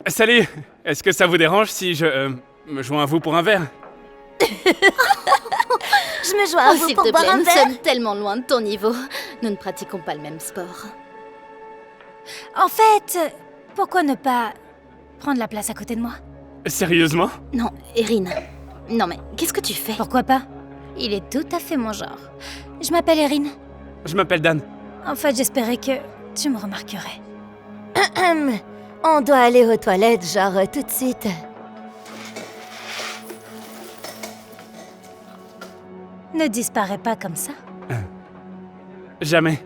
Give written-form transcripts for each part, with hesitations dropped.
Salut! Est-ce que ça vous dérange si je me joins à vous pour un verre? Je me joins à vous S'il pour te boire plaît, un nous verre. sommes tellement loin de ton niveau. Nous ne pratiquons pas le même sport. En fait, pourquoi ne pas prendre la place à côté de moi? Sérieusement? Non, Erin. Non mais, qu'est-ce que tu fais? Pourquoi pas? Il est tout à fait mon genre. Je m'appelle Erin. Je m'appelle Dan. En fait, j'espérais que tu me remarquerais. On doit aller aux toilettes, genre tout de suite. Ne disparais pas comme ça. Jamais.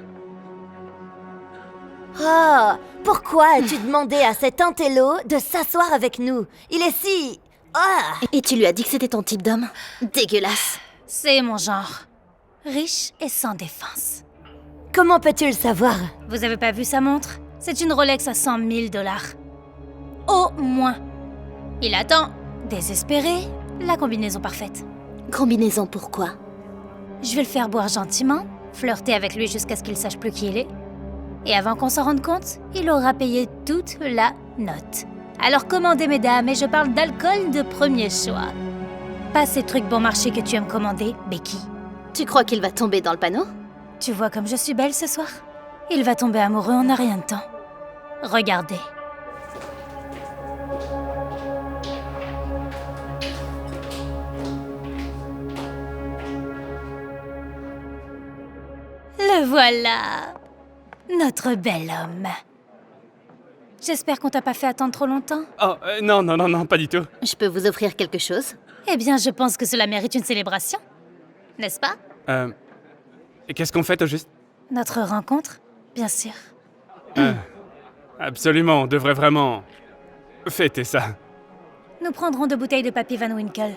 Oh, pourquoi as-tu demandé à cet intello de s'asseoir avec nous? Il est si... Ah! Et tu lui as dit que c'était ton type d'homme? Dégueulasse. C'est mon genre. Riche et sans défense. Comment peux-tu le savoir? Vous avez pas vu sa montre? C'est une Rolex à 100 000 $. Au moins. Il attend, désespéré, la combinaison parfaite. Combinaison pourquoi? Je vais le faire boire gentiment, flirter avec lui jusqu'à ce qu'il sache plus qui il est. Et avant qu'on s'en rende compte, il aura payé toute la note. Alors commandez, mesdames, et je parle d'alcool de premier choix. Pas ces trucs bon marché que tu aimes commander, Becky. Tu crois qu'il va tomber dans le panneau? Tu vois comme je suis belle ce soir? Il va tomber amoureux en un rien de temps. Regardez. Le voilà, notre bel homme. J'espère qu'on t'a pas fait attendre trop longtemps. Oh, non, pas du tout. Je peux vous offrir quelque chose? Eh bien, je pense que cela mérite une célébration. N'est-ce pas? Et qu'est-ce qu'on fait au juste? Notre rencontre, bien sûr. Absolument, on devrait vraiment fêter ça. Nous prendrons 2 bouteilles de Papy Van Winkle.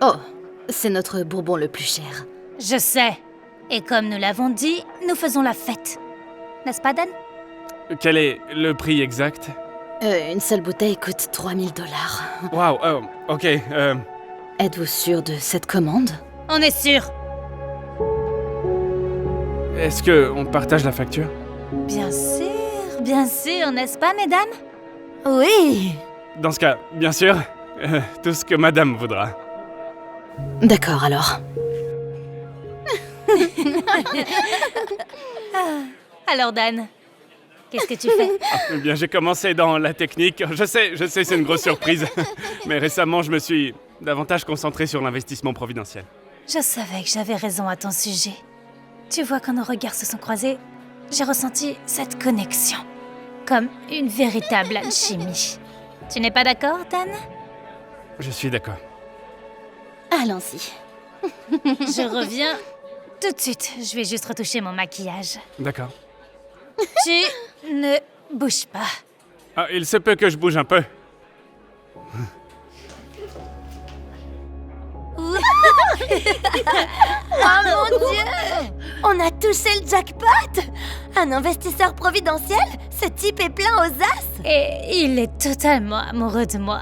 Oh, c'est notre bourbon le plus cher. Je sais. Et comme nous l'avons dit, nous faisons la fête. N'est-ce pas, Dan? Quel est le prix exact? Une seule bouteille coûte 3000 $. Waouh, oh, ok, Êtes-vous sûr de cette commande? On est sûr. est-ce que on partage la facture? Bien sûr, n'est-ce pas, mesdames? Oui! Dans ce cas, bien sûr, tout ce que madame voudra. D'accord alors. Alors, Dan, qu'est-ce que tu fais? Eh bien, j'ai commencé dans la technique. Je sais, c'est une grosse surprise. Mais récemment, je me suis davantage concentré sur l'investissement providentiel. Je savais que j'avais raison à ton sujet. Tu vois, quand nos regards se sont croisés, j'ai ressenti cette connexion. Comme une véritable alchimie. Tu n'es pas d'accord, Dan? Je suis d'accord. Allons-y. Je reviens tout de suite. Je vais juste retoucher mon maquillage. D'accord. Tu ne bouges pas. Ah, il se peut que je bouge un peu. Oh mon Dieu! On a touché le jackpot! Un investisseur providentiel? Ce type est plein aux as! Et il est totalement amoureux de moi.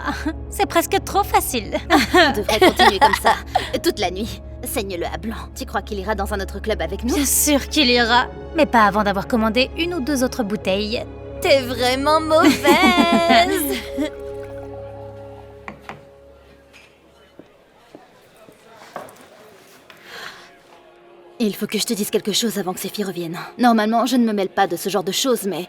C'est presque trop facile. On devrait continuer comme ça, toute la nuit. Saigne-le à blanc. Tu crois qu'il ira dans un autre club avec nous? Bien sûr qu'il ira. Mais pas avant d'avoir commandé 1 ou 2 autres bouteilles. T'es vraiment mauvaise! Il faut que je te dise quelque chose avant que ces filles reviennent. Normalement, je ne me mêle pas de ce genre de choses, mais...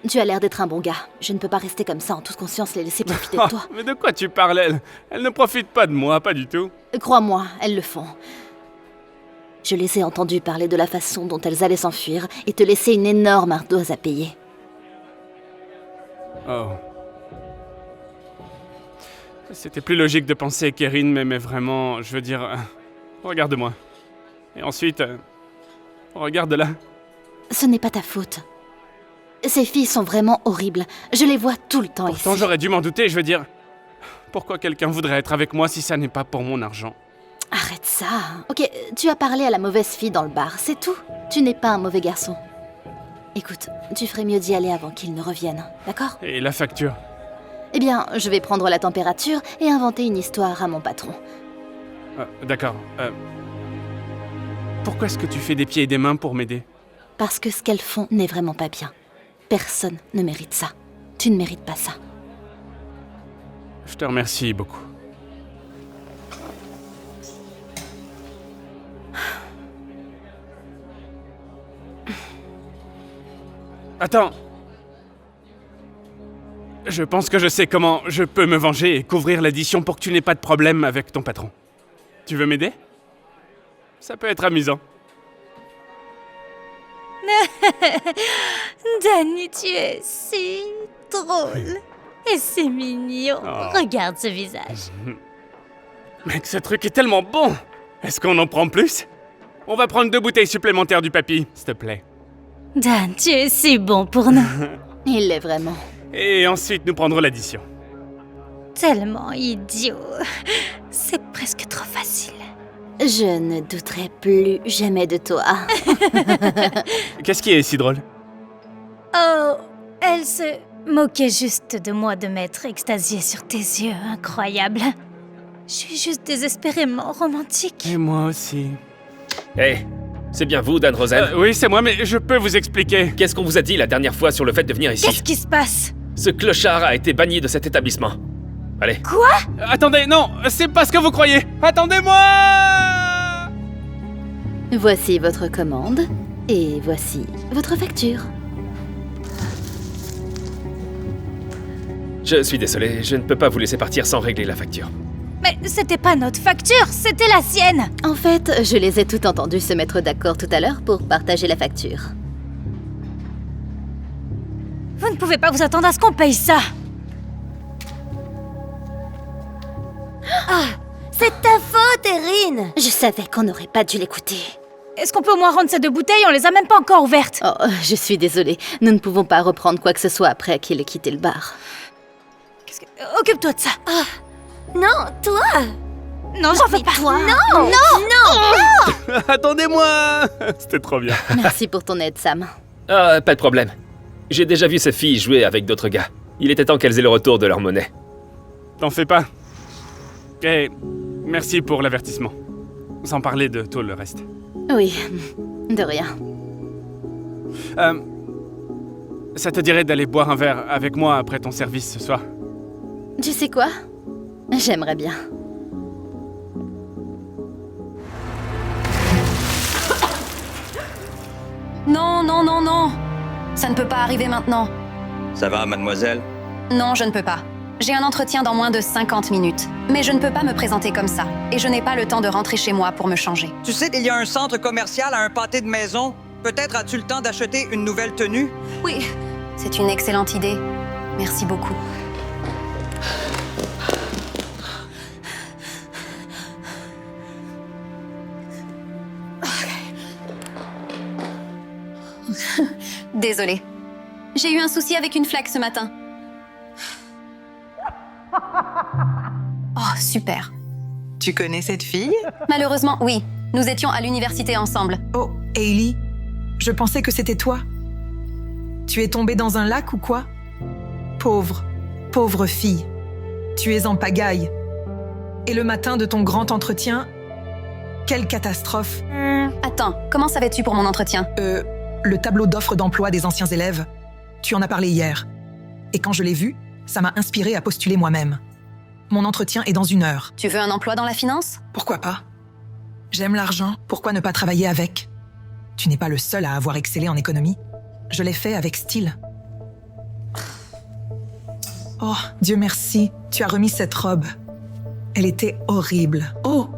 Tu as l'air d'être un bon gars. Je ne peux pas rester comme ça en toute conscience les laisser profiter de toi. Mais de quoi tu parles, elle? Elle ne profite pas de moi, pas du tout. Crois-moi, elles le font. Je les ai entendues parler de la façon dont elles allaient s'enfuir et te laisser une énorme ardoise à payer. Oh. C'était plus logique de penser qu'Erin m'aimait vraiment, je veux dire... regarde-moi. Et ensuite... regarde-la. Ce n'est pas ta faute. Ces filles sont vraiment horribles. Je les vois tout le temps Pourtant, ici. j'aurais dû m'en douter, je veux dire... Pourquoi quelqu'un voudrait être avec moi si ça n'est pas pour mon argent? Arrête ça. Ok, tu as parlé à la mauvaise fille dans le bar, c'est tout. Tu n'es pas un mauvais garçon. Écoute, tu ferais mieux d'y aller avant qu'ils ne reviennent, d'accord? Et la facture? Eh bien, je vais prendre la température et inventer une histoire à mon patron. D'accord. Pourquoi est-ce que tu fais des pieds et des mains pour m'aider? Parce que ce qu'elles font n'est vraiment pas bien. Personne ne mérite ça. Tu ne mérites pas ça. te remercie beaucoup. Attends. Je pense que je sais comment je peux me venger et couvrir l'addition pour que tu n'aies pas de problème avec ton patron. Tu veux m'aider? Ça peut être amusant. Danny, tu es si drôle. Et c'est mignon. Oh. Regarde ce visage. Mec, ce truc est tellement bon! Est-ce qu'on en prend plus? On va prendre 2 bouteilles supplémentaires du papy, s'il te plaît. Dan, tu es si bon pour nous. Il l'est vraiment. Et ensuite, nous prendrons l'addition. Tellement idiot. C'est presque trop facile. Je ne douterai plus jamais de toi. Qu'est-ce qui est si drôle? Oh, elle se moquait juste de moi de m'être extasiée sur tes yeux incroyables. Je suis juste désespérément romantique. Et moi aussi. Hé, c'est bien vous, Dan Rosen? Oui, c'est moi, mais je peux vous expliquer. Qu'est-ce qu'on vous a dit la dernière fois sur le fait de venir Qu'est-ce ici? qui se passe? Ce clochard a été banni de cet établissement. Allez. Attendez, non, c'est pas ce que vous croyez. Attendez-moi! Voici votre commande et voici votre facture. Je suis désolé, je ne peux pas vous laisser partir sans régler la facture. Mais c'était pas notre facture, c'était la sienne. En fait, je les ai toutes entendues se mettre d'accord tout à l'heure pour partager la facture. Vous ne pouvez pas vous attendre à ce qu'on paye ça. C'est ta faute, Erin! Je savais qu'on n'aurait pas dû l'écouter. Est-ce qu'on peut au moins rendre ces 2 bouteilles? On les a même pas encore ouvertes. Oh, je suis désolée. Nous ne pouvons pas reprendre quoi que ce soit après qu'il ait quitté le bar. Occupe-toi de ça. Non, toi! Non, j'en veux pas. Toi! Non! Attendez-moi! C'était trop bien. Merci pour ton aide, Sam. Ah, pas de problème. J'ai déjà vu ces filles jouer avec d'autres gars. Il était temps qu'elles aient le retour de leur monnaie. T'en fais pas. Et merci pour l'avertissement. Sans parler de tout le reste. Oui, de rien. Ça te dirait d'aller boire un verre avec moi après ton service ce soir? Tu sais quoi? J'aimerais bien. Non, non, non, non. Ça ne peut pas arriver maintenant. Ça va, mademoiselle? Non, je ne peux pas. J'ai un entretien dans moins de 50 minutes. Mais je ne peux pas me présenter comme ça. Et je n'ai pas le temps de rentrer chez moi pour me changer. Tu sais qu'il y a un centre commercial à un pâté de maison? Peut-être as-tu le temps d'acheter une nouvelle tenue? Oui, c'est une excellente idée. Merci beaucoup. Désolée. J'ai eu un souci avec une flaque ce matin. Oh, super. Tu connais cette fille? Malheureusement, oui. Nous étions à l'université ensemble. Oh, Hailey, je pensais que c'était toi. Tu es tombée dans un lac ou quoi? Pauvre, pauvre fille. Tu es en pagaille. Et le matin de ton grand entretien, quelle catastrophe. Attends, comment savais-tu pour mon entretien? Le tableau d'offres d'emploi des anciens élèves. Tu en as parlé hier. Et quand je l'ai vu, ça m'a inspiré à postuler moi-même. Mon entretien est dans 1 heure. Tu veux un emploi dans la finance? Pourquoi pas? J'aime l'argent, pourquoi ne pas travailler avec? Tu n'es pas le seul à avoir excellé en économie. Je l'ai fait avec style. Oh, Dieu merci, tu as remis cette robe. Elle était horrible. Oh,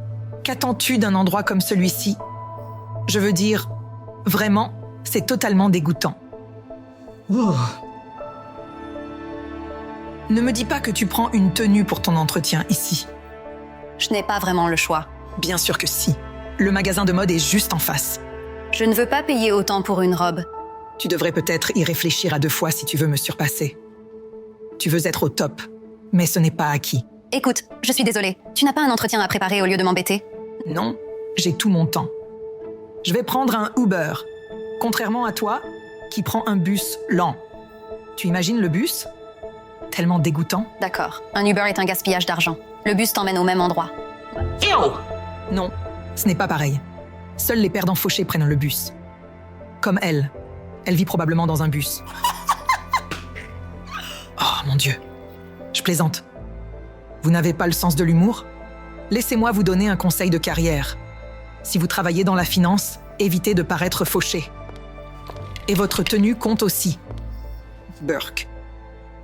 qu'attends-tu d'un endroit comme celui-ci? Je veux dire, vraiment, c'est totalement dégoûtant. Oh. Ne me dis pas que tu prends une tenue pour ton entretien ici. Je n'ai pas vraiment le choix. Bien sûr que si. Le magasin de mode est juste en face. Je ne veux pas payer autant pour une robe. Tu devrais peut-être y réfléchir à 2 fois si tu veux me surpasser. Tu veux être au top, mais ce n'est pas acquis. Écoute, je suis désolée. Tu n'as pas un entretien à préparer au lieu de m'embêter? Non, j'ai tout mon temps. Je vais prendre un Uber, contrairement à toi, qui prend un bus lent. Tu imagines le bus? Tellement dégoûtant. D'accord. Un Uber est un gaspillage d'argent. Le bus t'emmène au même endroit. Non, ce n'est pas pareil. Seuls les perdants fauchés prennent le bus. Comme elle. Elle vit probablement dans un bus. Oh mon Dieu. Je plaisante. Vous n'avez pas le sens de l'humour? Laissez-moi vous donner un conseil de carrière. Si vous travaillez dans la finance, évitez de paraître fauché. Et votre tenue compte aussi. Burke.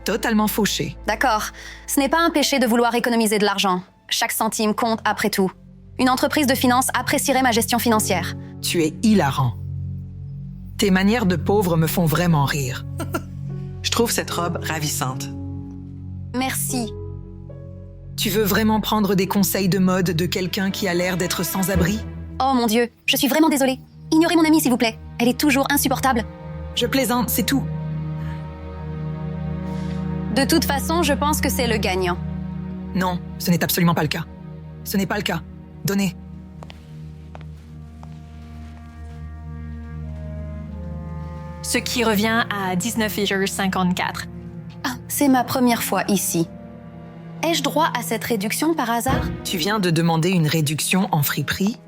Totalement fauché. D'accord. Ce n'est pas un péché de vouloir économiser de l'argent. Chaque centime compte après tout. Une entreprise de finance apprécierait ma gestion financière. Tu es hilarant. Tes manières de pauvre me font vraiment rire. Je trouve cette robe ravissante. Merci. Tu veux vraiment prendre des conseils de mode de quelqu'un qui a l'air d'être sans abri? Oh mon Dieu, je suis vraiment désolée. Ignorez mon amie, s'il vous plaît. Elle est toujours insupportable. Je plaisante, c'est tout. De toute façon, je pense que c'est le gagnant. Non, ce n'est absolument pas le cas. Ce n'est pas le cas. Donnez. Ce qui revient à 19,54. Ah, c'est ma première fois ici. Ai-je droit à cette réduction par hasard? Tu viens de demander une réduction en friperie?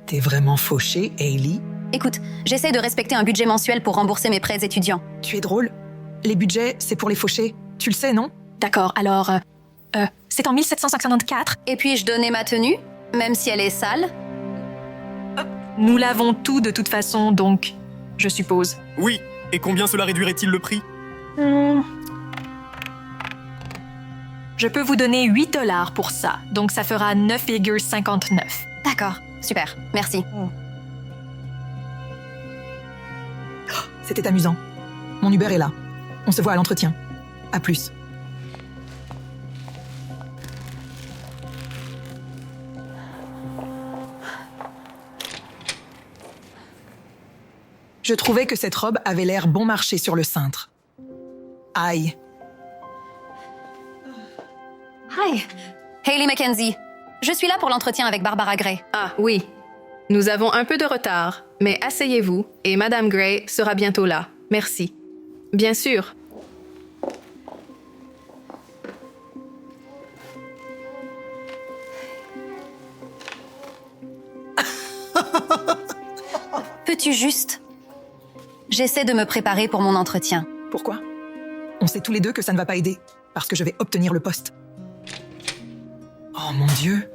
T'es vraiment fauché, Hailey? Écoute, j'essaie de respecter un budget mensuel pour rembourser mes prêts étudiants. Tu es drôle. Les budgets, c'est pour les fauchés. Tu le sais, non? D'accord, alors... c'est en 1754. Et puis-je donner ma tenue, même si elle est sale? Nous l'avons tout de toute façon, donc... Je suppose. Oui, et combien cela réduirait-il le prix? Je peux vous donner 8 $ pour ça, donc ça fera 9,59. D'accord, super, merci. C'était amusant. Mon Uber est là. On se voit à l'entretien. À plus. Je trouvais que cette robe avait l'air bon marché sur le cintre. Aïe. Hi. Hailey Mackenzie. Je suis là pour l'entretien avec Barbara Gray. Ah oui. Nous avons un peu de retard, mais asseyez-vous et Madame Gray sera bientôt là. Merci. Bien sûr. Peux-tu juste... J'essaie de me préparer pour mon entretien. Pourquoi? On sait tous les deux que ça ne va pas aider, parce que je vais obtenir le poste. Oh mon Dieu!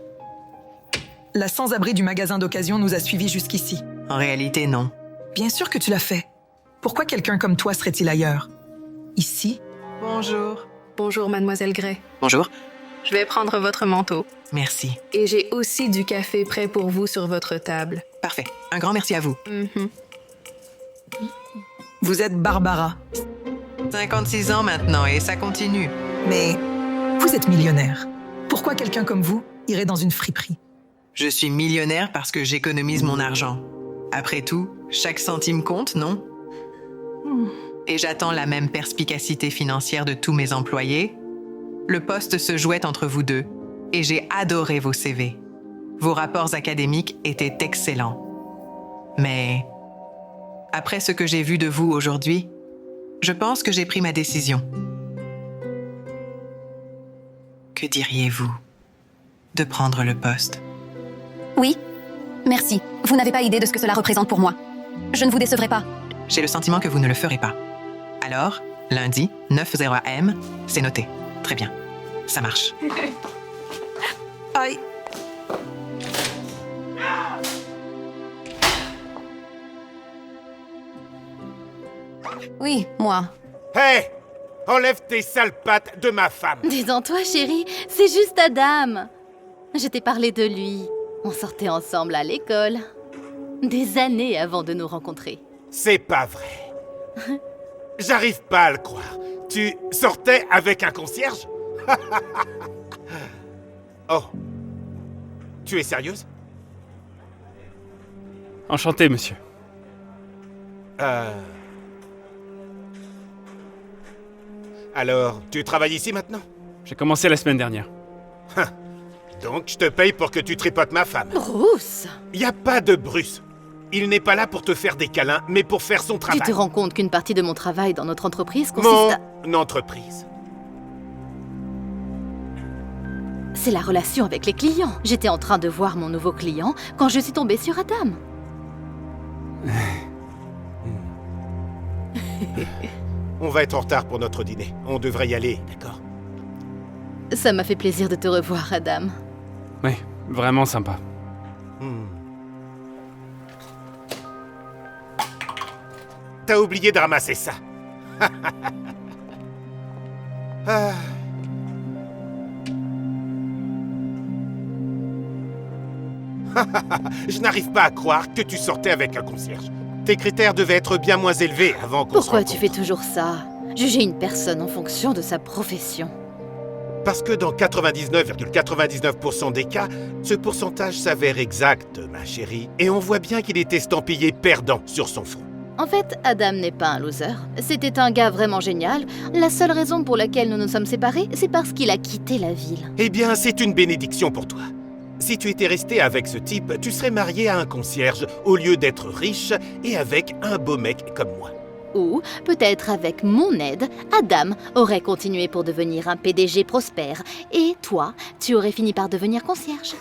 La sans-abri du magasin d'occasion nous a suivis jusqu'ici. En réalité, non. Bien sûr que tu l'as fait. Pourquoi quelqu'un comme toi serait-il ailleurs? Ici? Bonjour. Bonjour, Mademoiselle Gray. Bonjour. Je vais prendre votre manteau. Merci. Et j'ai aussi du café prêt pour vous sur votre table. Parfait. Un grand merci à vous. Vous êtes Barbara. 56 ans maintenant et ça continue. Mais vous êtes millionnaire. Pourquoi quelqu'un comme vous irait dans une friperie? Je suis millionnaire parce que j'économise mon argent. Après tout, chaque centime compte, non? Et j'attends la même perspicacité financière de tous mes employés. Le poste se jouait entre vous deux et j'ai adoré vos CV. Vos rapports académiques étaient excellents. Mais après ce que j'ai vu de vous aujourd'hui, je pense que j'ai pris ma décision. Que diriez-vous de prendre le poste? Oui, merci. Vous n'avez pas idée de ce que cela représente pour moi. Je ne vous décevrai pas. J'ai le sentiment que vous ne le ferez pas. Alors, lundi, 9h AM, c'est noté. Très bien. Ça marche. Aïe! Oui, moi. Hé! Enlève tes sales pattes de ma femme! Dis donc toi, chérie, c'est juste Adam. Je t'ai parlé de lui. On sortait ensemble à l'école. Des années avant de nous rencontrer. C'est pas vrai. J'arrive pas à le croire. Tu sortais avec un concierge? Oh. Tu es sérieuse? Enchanté, monsieur. Alors, tu travailles ici maintenant? J'ai commencé la semaine dernière. Donc, je te paye pour que tu tripotes ma femme. Bruce! Y a pas de Bruce. Il n'est pas là pour te faire des câlins, mais pour faire son travail. Tu te rends compte qu'une partie de mon travail dans notre entreprise consiste Mon entreprise. C'est la relation avec les clients. J'étais en train de voir mon nouveau client quand je suis tombée sur Adam. On va être en retard pour notre dîner. On devrait y aller, d'accord? Ça m'a fait plaisir de te revoir, Adam. Oui, vraiment sympa. T'as oublié de ramasser ça. Ah. Je n'arrive pas à croire que tu sortais avec un concierge. Tes critères devaient être bien moins élevés avant qu'on se Pourquoi rencontre. tu fais toujours ça? Juger une personne en fonction de sa profession. Parce que dans 99,99% des cas, ce pourcentage s'avère exact, ma chérie. Et on voit bien qu'il est estampillé perdant sur son front. En fait, Adam n'est pas un loser. C'était un gars vraiment génial. La seule raison pour laquelle nous nous sommes séparés, c'est parce qu'il a quitté la ville. Eh bien, c'est une bénédiction pour toi. Si tu étais resté avec ce type, tu serais marié à un concierge au lieu d'être riche et avec un beau mec comme moi. Ou, peut-être avec mon aide, Adam aurait continué pour devenir un PDG prospère. Et toi, tu aurais fini par devenir concierge.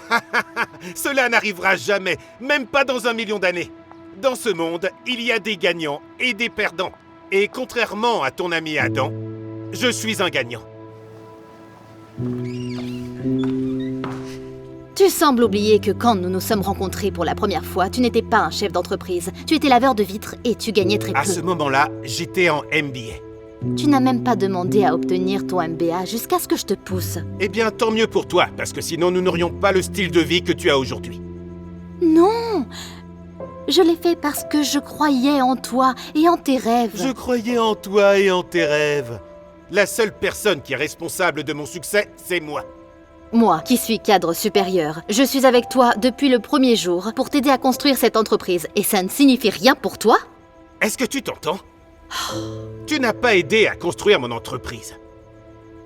Cela n'arrivera jamais, même pas dans 1 million d'années. Dans ce monde, il y a des gagnants et des perdants. Et contrairement à ton ami Adam, je suis un gagnant. Tu sembles oublier que quand nous nous sommes rencontrés pour la première fois, tu n'étais pas un chef d'entreprise. Tu étais laveur de vitres et tu gagnais très peu. À ce moment-là, j'étais en MBA. Tu n'as même pas demandé à obtenir ton MBA jusqu'à ce que je te pousse. Eh bien, tant mieux pour toi, parce que sinon nous n'aurions pas le style de vie que tu as aujourd'hui. Non! Je l'ai fait parce que je croyais en toi et en tes rêves. Je croyais en toi et en tes rêves. La seule personne qui est responsable de mon succès, c'est moi. Moi, qui suis cadre supérieur, je suis avec toi depuis le premier jour pour t'aider à construire cette entreprise. Et ça ne signifie rien pour toi? Est-ce que tu t'entends? Tu n'as pas aidé à construire mon entreprise.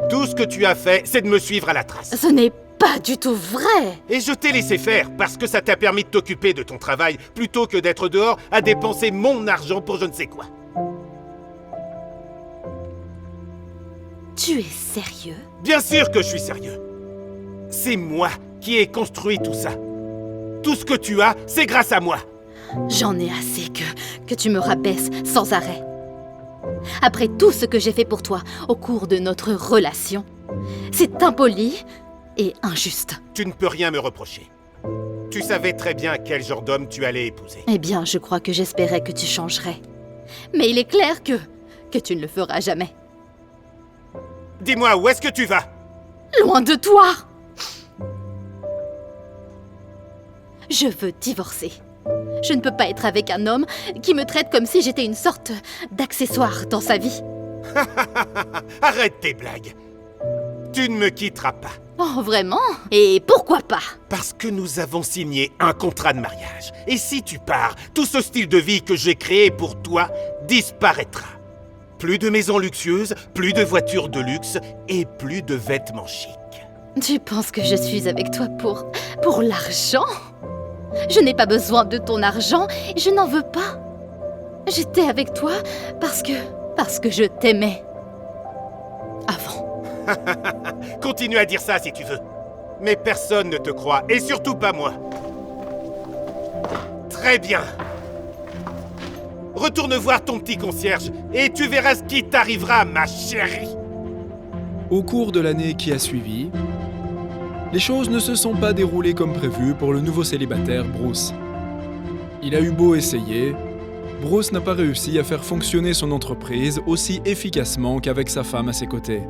Tout ce que tu as fait, c'est de me suivre à la trace. Ce n'est pas du tout vrai! Et je t'ai laissé faire parce que ça t'a permis de t'occuper de ton travail plutôt que d'être dehors à dépenser mon argent pour je ne sais quoi. Tu es sérieux? Bien sûr que je suis sérieux. C'est moi qui ai construit tout ça. Tout ce que tu as, c'est grâce à moi. J'en ai assez que tu me rabaisses sans arrêt. Après tout ce que j'ai fait pour toi au cours de notre relation, c'est impoli et injuste. Tu ne peux rien me reprocher. Tu savais très bien quel genre d'homme tu allais épouser. Eh bien, je crois que j'espérais que tu changerais. Mais il est clair que tu ne le feras jamais. Dis-moi, où est-ce que tu vas? Loin de toi! Je veux divorcer. Je ne peux pas être avec un homme qui me traite comme si j'étais une sorte d'accessoire dans sa vie. Arrête tes blagues. Tu ne me quitteras pas. Oh, vraiment? Et pourquoi pas? Parce que nous avons signé un contrat de mariage. Et si tu pars, tout ce style de vie que j'ai créé pour toi disparaîtra. Plus de maisons luxueuses, plus de voitures de luxe et plus de vêtements chics. Tu penses que je suis avec toi pour l'argent? Je n'ai pas besoin de ton argent et je n'en veux pas. J'étais avec toi parce que je t'aimais. Avant. Continue à dire ça si tu veux. Mais personne ne te croit, et surtout pas moi. Très bien. Retourne voir ton petit concierge, et tu verras ce qui t'arrivera, ma chérie. Au cours de l'année qui a suivi, les choses ne se sont pas déroulées comme prévu pour le nouveau célibataire Bruce. Il a eu beau essayer, Bruce n'a pas réussi à faire fonctionner son entreprise aussi efficacement qu'avec sa femme à ses côtés.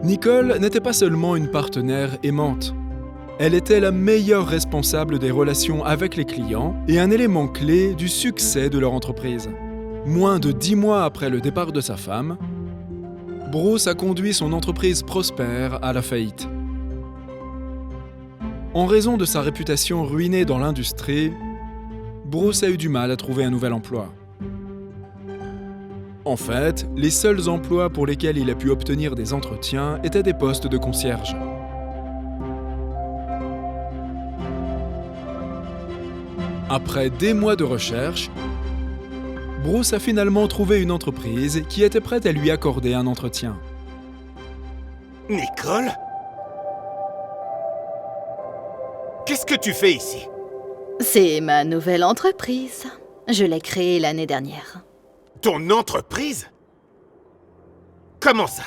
Nicole n'était pas seulement une partenaire aimante. Elle était la meilleure responsable des relations avec les clients et un élément clé du succès de leur entreprise. Moins de 10 mois après le départ de sa femme, Bruce a conduit son entreprise prospère à la faillite. En raison de sa réputation ruinée dans l'industrie, Bruce a eu du mal à trouver un nouvel emploi. En fait, les seuls emplois pour lesquels il a pu obtenir des entretiens étaient des postes de concierge. Après des mois de recherche, Bruce a finalement trouvé une entreprise qui était prête à lui accorder un entretien. Nicole? Qu'est-ce que tu fais ici? C'est ma nouvelle entreprise. Je l'ai créée l'année dernière. Ton entreprise? Comment ça?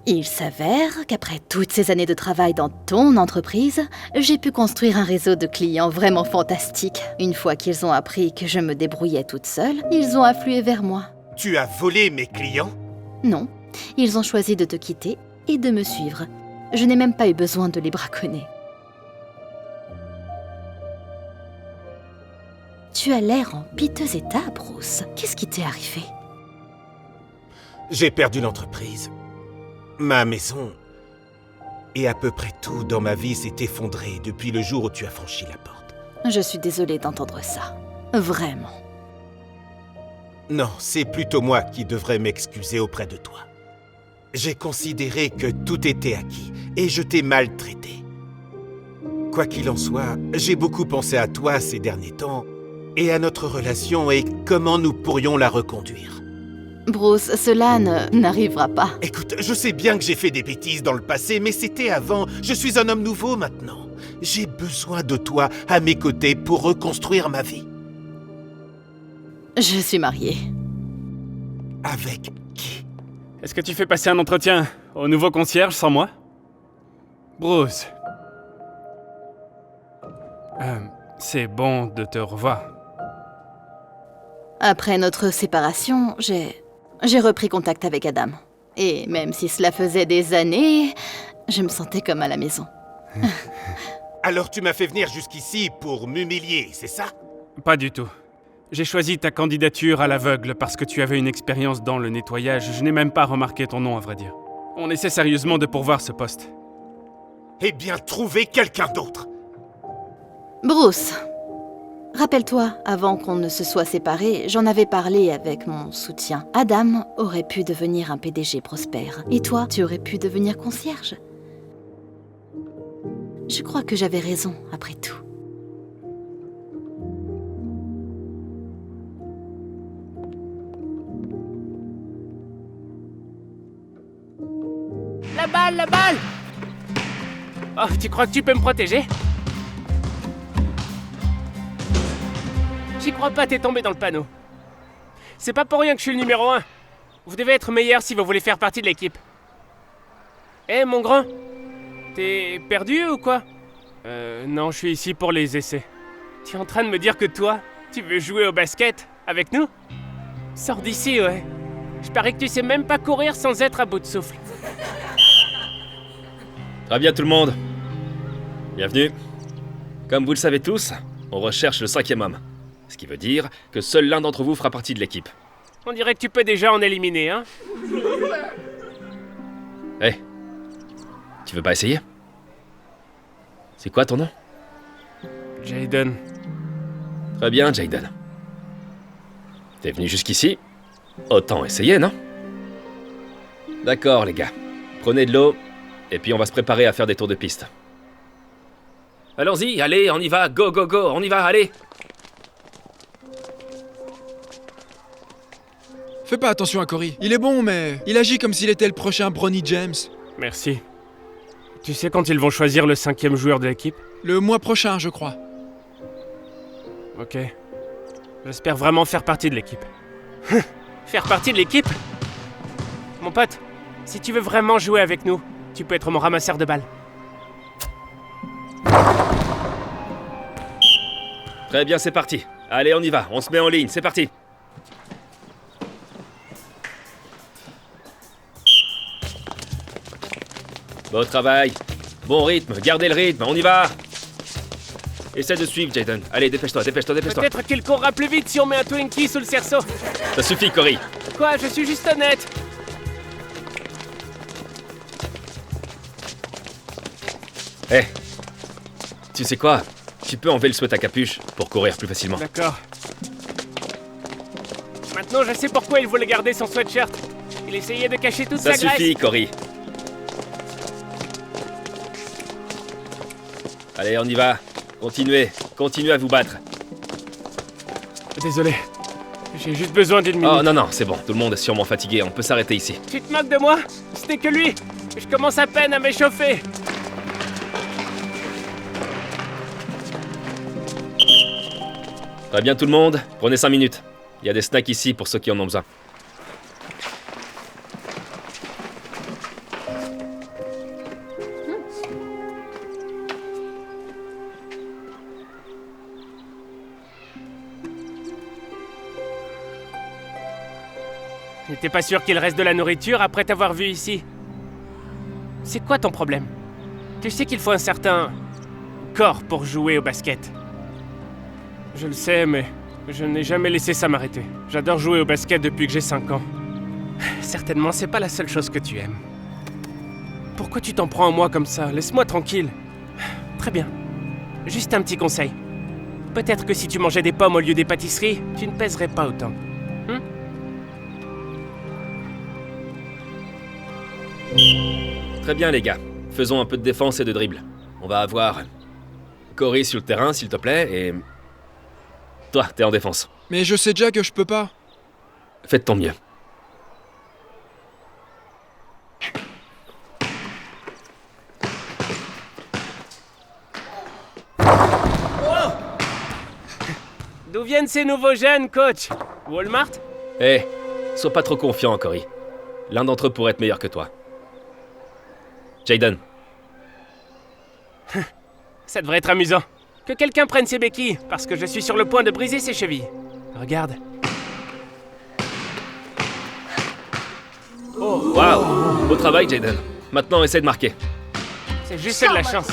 Il s'avère qu'après toutes ces années de travail dans ton entreprise, j'ai pu construire un réseau de clients vraiment fantastique. Une fois qu'ils ont appris que je me débrouillais toute seule, ils ont afflué vers moi. Tu as volé mes clients? Non, ils ont choisi de te quitter et de me suivre. Je n'ai même pas eu besoin de les braconner. Tu as l'air en piteux état, Bruce. Qu'est-ce qui t'est arrivé? J'ai perdu l'entreprise. Ma maison et à peu près tout dans ma vie s'est effondré depuis le jour où tu as franchi la porte. Je suis désolée d'entendre ça. Vraiment. Non, c'est plutôt moi qui devrais m'excuser auprès de toi. J'ai considéré que tout était acquis et je t'ai maltraité. Quoi qu'il en soit, j'ai beaucoup pensé à toi ces derniers temps et à notre relation et comment nous pourrions la reconduire. Bruce, cela n'arrivera pas. Écoute, je sais bien que j'ai fait des bêtises dans le passé, mais c'était avant. Je suis un homme nouveau maintenant. J'ai besoin de toi à mes côtés pour reconstruire ma vie. Je suis mariée. Avec qui? Est-ce que tu fais passer un entretien au nouveau concierge sans moi? Bruce. C'est bon de te revoir. Après notre séparation, j'ai repris contact avec Adam. Et même si cela faisait des années, je me sentais comme à la maison. Alors tu m'as fait venir jusqu'ici pour m'humilier, c'est ça? Pas du tout. J'ai choisi ta candidature à l'aveugle parce que tu avais une expérience dans le nettoyage. Je n'ai même pas remarqué ton nom, à vrai dire. On essaie sérieusement de pourvoir ce poste. Eh bien, trouvez quelqu'un d'autre. Bruce, rappelle-toi, avant qu'on ne se soit séparés, j'en avais parlé avec mon soutien. Adam aurait pu devenir un PDG prospère. Et toi, tu aurais pu devenir concierge. Je crois que j'avais raison, après tout. La balle, la balle! Oh, tu crois que tu peux me protéger? J'y crois pas, t'es tombé dans le panneau. C'est pas pour rien que je suis le numéro 1. Vous devez être meilleur si vous voulez faire partie de l'équipe. Eh, mon grand, t'es perdu ou quoi? Non, je suis ici pour les essais. Tu es en train de me dire que toi, tu veux jouer au basket avec nous? Sors d'ici, ouais. Je parie que tu sais même pas courir sans être à bout de souffle. Très bien tout le monde. Bienvenue. Comme vous le savez tous, on recherche le 5e homme. Ce qui veut dire que seul l'un d'entre vous fera partie de l'équipe. On dirait que tu peux déjà en éliminer, hein? Hé, tu veux pas essayer? C'est quoi ton nom? Jaden. Très bien, Jaden. T'es venu jusqu'ici? Autant essayer, non? D'accord, les gars. Prenez de l'eau, et puis on va se préparer à faire des tours de piste. Allons-y, allez, on y va, go, go, go, on y va, allez! Fais pas attention à Cory. Il est bon, mais il agit comme s'il était le prochain Bronny James. Merci. Tu sais quand ils vont choisir le 5e joueur de l'équipe? Le mois prochain, je crois. Ok. J'espère vraiment faire partie de l'équipe. Faire partie de l'équipe? Mon pote, si tu veux vraiment jouer avec nous, tu peux être mon ramasseur de balles. Très bien, c'est parti. Allez, on y va, on se met en ligne, c'est parti. Bon travail. Bon rythme, gardez le rythme, on y va. Essaie de suivre, Jaden. Allez, dépêche-toi, dépêche-toi, dépêche-toi. Peut-être qu'il courra plus vite si on met un Twinkie sous le cerceau. Ça suffit, Cory. Quoi, je suis juste honnête. Hé, tu sais quoi? Tu peux enlever le sweat à capuche pour courir plus facilement. D'accord. Maintenant, je sais pourquoi il voulait garder son sweatshirt. Il essayait de cacher toute sa graisse. Ça suffit, Cory. Allez, on y va. Continuez à vous battre. Désolé. J'ai juste besoin d'une minute. Oh non, c'est bon. Tout le monde est sûrement fatigué. On peut s'arrêter ici. Tu te moques de moi? Ce n'est que lui. Je commence à peine à m'échauffer. Très bien tout le monde. Prenez 5 minutes. Il y a des snacks ici pour ceux qui en ont besoin. J'étais pas sûr qu'il reste de la nourriture après t'avoir vu ici. C'est quoi ton problème? Tu sais qu'il faut un certain corps pour jouer au basket. Je le sais, mais je n'ai jamais laissé ça m'arrêter. J'adore jouer au basket depuis que j'ai 5 ans. Certainement, c'est pas la seule chose que tu aimes. Pourquoi tu t'en prends à moi comme ça? Laisse-moi tranquille. Très bien. Juste un petit conseil. Peut-être que si tu mangeais des pommes au lieu des pâtisseries, tu ne pèserais pas autant. Très bien les gars, faisons un peu de défense et de dribble. On va avoir Cory sur le terrain s'il te plaît et... Toi, t'es en défense. Mais je sais déjà que je peux pas. Fais de ton mieux. D'où viennent ces nouveaux jeunes, coach? Walmart? Hé, sois pas trop confiant, Cory. L'un d'entre eux pourrait être meilleur que toi. Jayden. Ça devrait être amusant. Que quelqu'un prenne ses béquilles, parce que je suis sur le point de briser ses chevilles. Regarde. Oh, waouh! Beau travail, Jayden. Maintenant, essaie de marquer. C'est juste de la chance.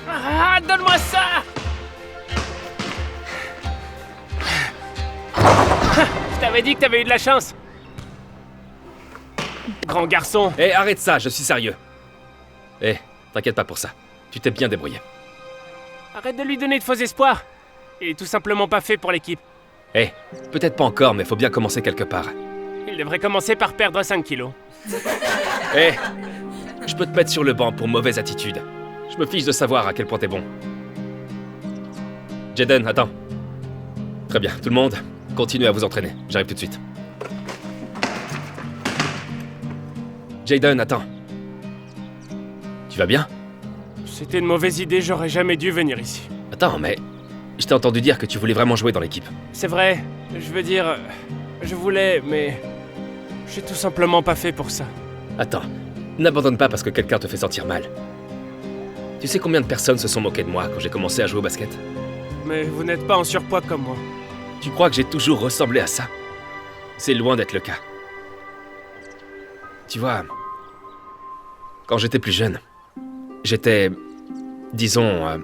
Ah, donne-moi ça! Je t'avais dit que t'avais eu de la chance. Grand garçon. Hé, arrête ça, je suis sérieux. Hé, t'inquiète pas pour ça. Tu t'es bien débrouillé. Arrête de lui donner de faux espoirs. Il est tout simplement pas fait pour l'équipe. Hé, peut-être pas encore, mais faut bien commencer quelque part. Il devrait commencer par perdre 5 kilos. Hé, je peux te mettre sur le banc pour mauvaise attitude. Je me fiche de savoir à quel point t'es bon. Jayden, attends. Très bien, tout le monde, continuez à vous entraîner. J'arrive tout de suite. Jayden, attends. Tu vas bien? C'était une mauvaise idée, j'aurais jamais dû venir ici. Attends, mais... Je t'ai entendu dire que tu voulais vraiment jouer dans l'équipe. C'est vrai, je veux dire... Je voulais, mais... Je suis tout simplement pas fait pour ça. Attends, n'abandonne pas parce que quelqu'un te fait sentir mal. Tu sais combien de personnes se sont moquées de moi quand j'ai commencé à jouer au basket? Mais vous n'êtes pas en surpoids comme moi. Tu crois que j'ai toujours ressemblé à ça? C'est loin d'être le cas. Tu vois, quand j'étais plus jeune, j'étais, disons,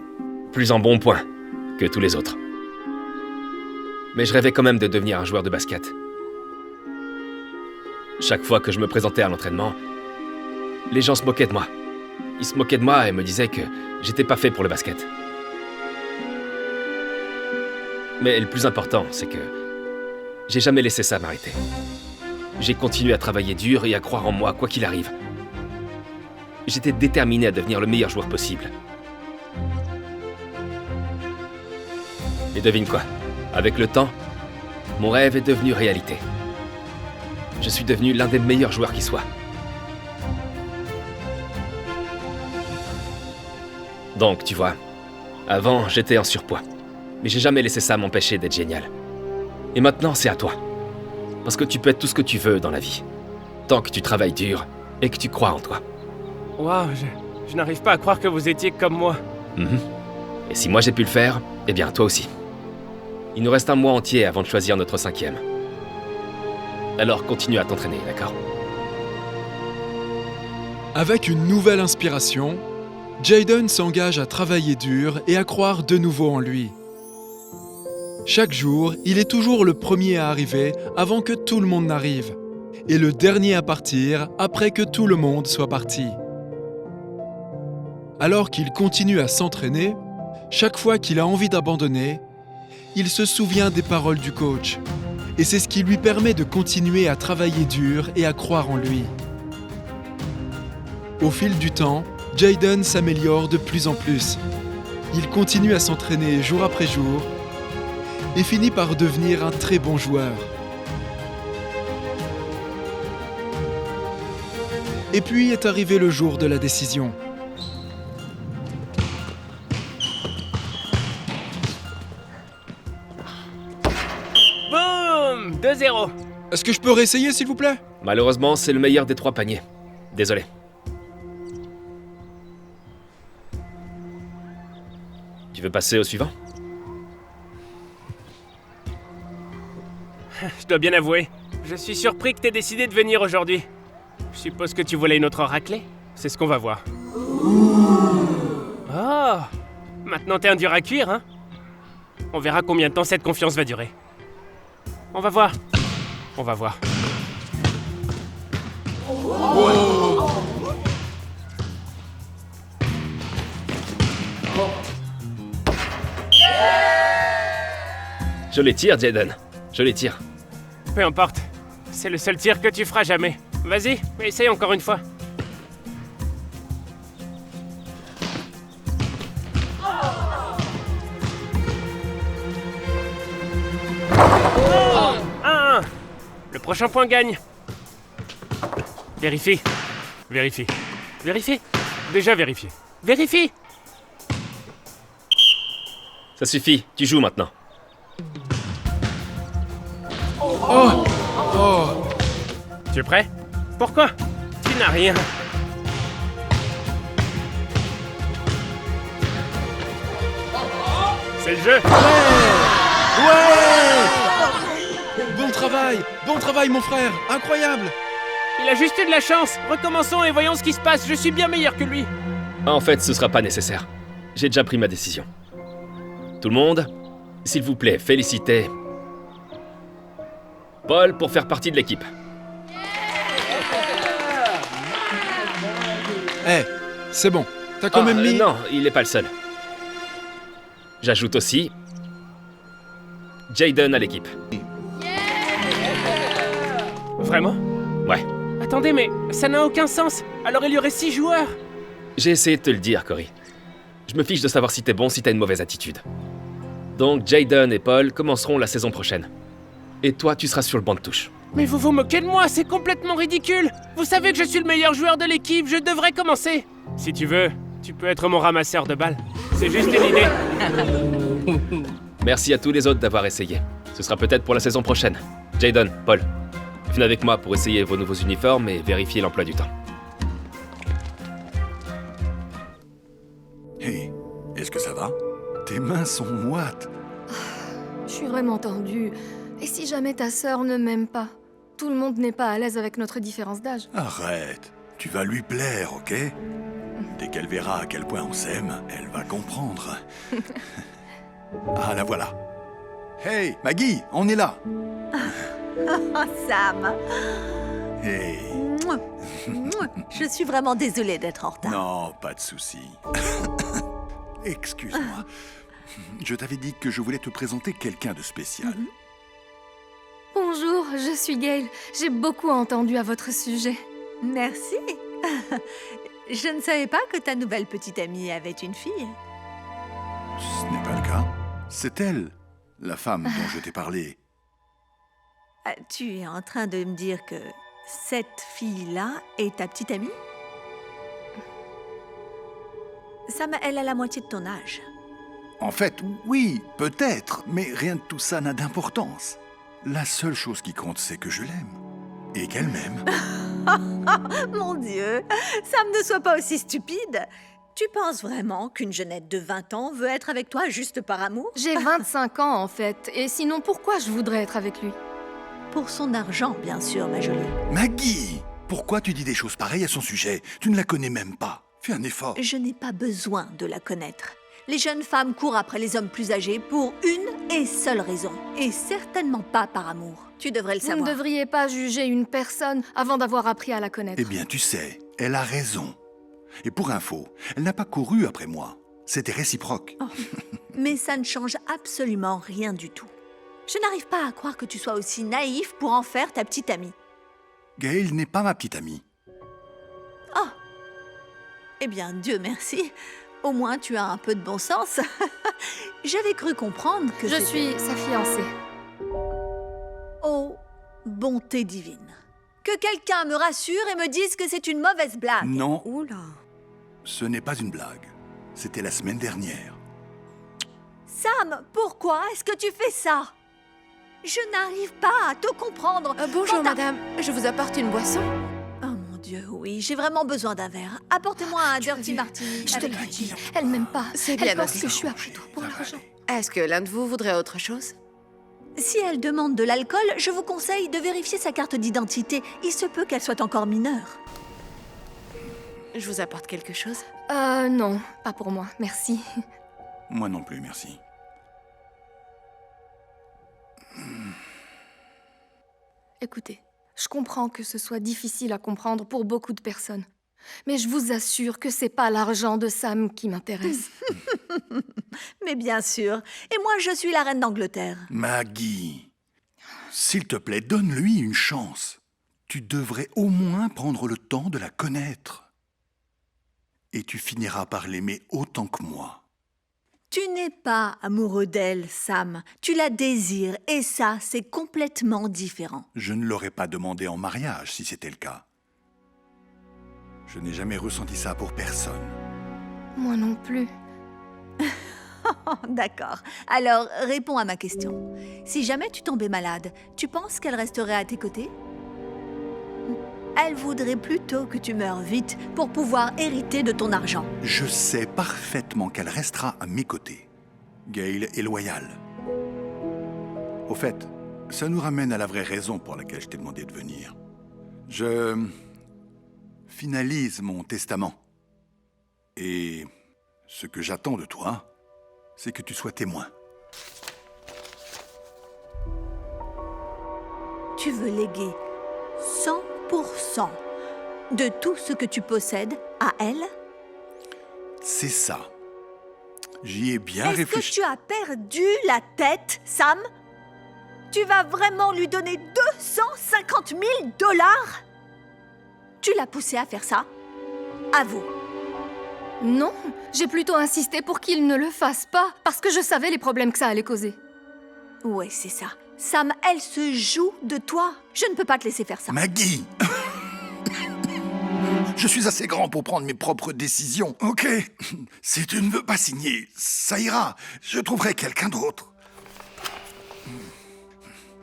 plus en bon point que tous les autres. Mais je rêvais quand même de devenir un joueur de basket. Chaque fois que je me présentais à l'entraînement, les gens se moquaient de moi. Ils se moquaient de moi et me disaient que j'étais pas fait pour le basket. Mais le plus important, c'est que j'ai jamais laissé ça m'arrêter. J'ai continué à travailler dur et à croire en moi, quoi qu'il arrive. J'étais déterminé à devenir le meilleur joueur possible. Et devine quoi? Avec le temps, mon rêve est devenu réalité. Je suis devenu l'un des meilleurs joueurs qui soit. Donc, tu vois, avant, j'étais en surpoids. Mais j'ai jamais laissé ça m'empêcher d'être génial. Et maintenant, c'est à toi. Parce que tu peux être tout ce que tu veux dans la vie. Tant que tu travailles dur et que tu crois en toi. Waouh, je n'arrive pas à croire que vous étiez comme moi. Et si moi j'ai pu le faire, eh bien toi aussi. Il nous reste un mois entier avant de choisir notre 5e. Alors continue à t'entraîner, d'accord? Avec une nouvelle inspiration, Jayden s'engage à travailler dur et à croire de nouveau en lui. Chaque jour, il est toujours le premier à arriver avant que tout le monde n'arrive, et le dernier à partir après que tout le monde soit parti. Alors qu'il continue à s'entraîner, chaque fois qu'il a envie d'abandonner, il se souvient des paroles du coach, et c'est ce qui lui permet de continuer à travailler dur et à croire en lui. Au fil du temps, Jayden s'améliore de plus en plus. Il continue à s'entraîner jour après jour et finit par devenir un très bon joueur. Et puis est arrivé le jour de la décision. Boum! Bam, 2-0. Est-ce que je peux réessayer, s'il vous plaît? Malheureusement, c'est le meilleur des 3 paniers. Désolé. Tu veux passer au suivant? Je dois bien avouer, je suis surpris que t'aies décidé de venir aujourd'hui. Je suppose que tu voulais une autre raclée? C'est ce qu'on va voir. Oh! Maintenant t'es un dur à cuire, hein? On verra combien de temps cette confiance va durer. On va voir. On va voir. Je les tire, Jaden. Je les tire. Peu importe. C'est le seul tir que tu feras jamais. Vas-y, essaye encore une fois. Oh, 1-1. Le prochain point gagne. Vérifie. Vérifie. Vérifie. Déjà vérifié. Vérifie. Ça suffit, tu joues maintenant. Oh! Oh! Tu es prêt? Pourquoi? Tu n'as rien. C'est le jeu. Ouais! Bon travail, mon frère! Incroyable! Il a juste eu de la chance. Recommençons et voyons ce qui se passe. Je suis bien meilleur que lui. En fait, ce sera pas nécessaire. J'ai déjà pris ma décision. Tout le monde, s'il vous plaît, félicitez Paul pour faire partie de l'équipe. Eh, c'est bon. T'as quand même mis... Non, il est pas le seul. J'ajoute aussi... Jaden à l'équipe. Vraiment? Ouais. Attendez, mais ça n'a aucun sens. Alors il y aurait 6 joueurs. J'ai essayé de te le dire, Cory. Je me fiche de savoir si t'es bon, si t'as une mauvaise attitude. Donc Jaden et Paul commenceront la saison prochaine. Et toi, tu seras sur le banc de touche. Mais vous vous moquez de moi, c'est complètement ridicule. Vous savez que je suis le meilleur joueur de l'équipe, je devrais commencer. Si tu veux, tu peux être mon ramasseur de balles. C'est juste une idée. Merci à tous les autres d'avoir essayé. Ce sera peut-être pour la saison prochaine. Jaden, Paul, venez avec moi pour essayer vos nouveaux uniformes et vérifier l'emploi du temps. Hé, est-ce que ça va? Tes mains sont moites. Je suis vraiment tendue. Et si jamais ta sœur ne m'aime pas? Tout le monde n'est pas à l'aise avec notre différence d'âge. Arrête, tu vas lui plaire, ok? Dès qu'elle verra à quel point on s'aime, elle va comprendre. Ah, la voilà. Hey, Maggie, on est là. Sam. Hey. Je suis vraiment désolée d'être en retard. Non, pas de souci. Excuse-moi. Je t'avais dit que je voulais te présenter quelqu'un de spécial. Bonjour, je suis Gail. J'ai beaucoup entendu à votre sujet. Merci. Je ne savais pas que ta nouvelle petite amie avait une fille. Ce n'est pas le cas. C'est elle, la femme dont je t'ai parlé. Tu es en train de me dire que cette fille-là est ta petite amie? Sam, elle a la moitié de ton âge. En fait, oui, peut-être, mais rien de tout ça n'a d'importance. La seule chose qui compte, c'est que je l'aime. Et qu'elle m'aime. Mon Dieu, Sam, ne sois pas aussi stupide. Tu penses vraiment qu'une jeunette de 20 ans veut être avec toi juste par amour? J'ai 25 ans, en fait. Et sinon, pourquoi je voudrais être avec lui? Pour son argent, bien sûr, ma jolie. Maggie, pourquoi tu dis des choses pareilles à son sujet? Tu ne la connais même pas. Fais un effort. Je n'ai pas besoin de la connaître. Les jeunes femmes courent après les hommes plus âgés pour une et seule raison. Et certainement pas par amour. Tu devrais le savoir. Vous ne devriez pas juger une personne avant d'avoir appris à la connaître. Eh bien, tu sais, elle a raison. Et pour info, elle n'a pas couru après moi. C'était réciproque. Oh. Mais ça ne change absolument rien du tout. Je n'arrive pas à croire que tu sois aussi naïf pour en faire ta petite amie. Gail n'est pas ma petite amie. Oh. Eh bien, Dieu merci. Au moins, tu as un peu de bon sens. J'avais cru comprendre que je suis sa fiancée. Oh, bonté divine. Que quelqu'un me rassure et me dise que c'est une mauvaise blague. Non. Oula. Ce n'est pas une blague. C'était la semaine dernière. Sam, pourquoi est-ce que tu fais ça? Je n'arrive pas à te comprendre. Bonjour madame, je vous apporte une boisson. Oh mon Dieu, oui, j'ai vraiment besoin d'un verre. Apportez-moi un Dirty Martini. Je te l'ai dit, elle m'aime pas. C'est bien Elle pense noté. que je suis après tout pour l'argent. Est-ce que l'un de vous voudrait autre chose? Si elle demande de l'alcool, je vous conseille de vérifier sa carte d'identité. Il se peut qu'elle soit encore mineure. Je vous apporte quelque chose? Non, pas pour moi, merci. Moi non plus, merci. Écoutez, je comprends que ce soit difficile à comprendre pour beaucoup de personnes. Mais je vous assure que c'est pas l'argent de Sam qui m'intéresse. Mais bien sûr. Et moi, je suis la reine d'Angleterre. Maggie, s'il te plaît, donne-lui une chance. Tu devrais au moins prendre le temps de la connaître. Et tu finiras par l'aimer autant que moi. Tu n'es pas amoureux d'elle, Sam. Tu la désires, et ça, c'est complètement différent. Je ne l'aurais pas demandé en mariage si c'était le cas. Je n'ai jamais ressenti ça pour personne. Moi non plus. D'accord. Alors, réponds à ma question. Si jamais tu tombais malade, tu penses qu'elle resterait à tes côtés? Elle voudrait plutôt que tu meurs vite pour pouvoir hériter de ton argent. Je sais parfaitement qu'elle restera à mes côtés. Gail est loyale. Au fait, ça nous ramène à la vraie raison pour laquelle je t'ai demandé de venir. Je finalise mon testament. Et ce que j'attends de toi, c'est que tu sois témoin. Tu veux léguer 100% de tout ce que tu possèdes à elle? C'est ça. J'y ai bien Est-ce réfléchi. que tu as perdu la tête, Sam? Tu vas vraiment lui donner 250 000 $? Tu l'as poussé à faire ça? Avoue. Non, j'ai plutôt insisté pour qu'il ne le fasse pas, parce que je savais les problèmes que ça allait causer. Ouais, c'est ça. Sam, elle se joue de toi. Je ne peux pas te laisser faire ça. Maggie! Je suis assez grand pour prendre mes propres décisions, ok? Si tu ne veux pas signer, ça ira. Je trouverai quelqu'un d'autre.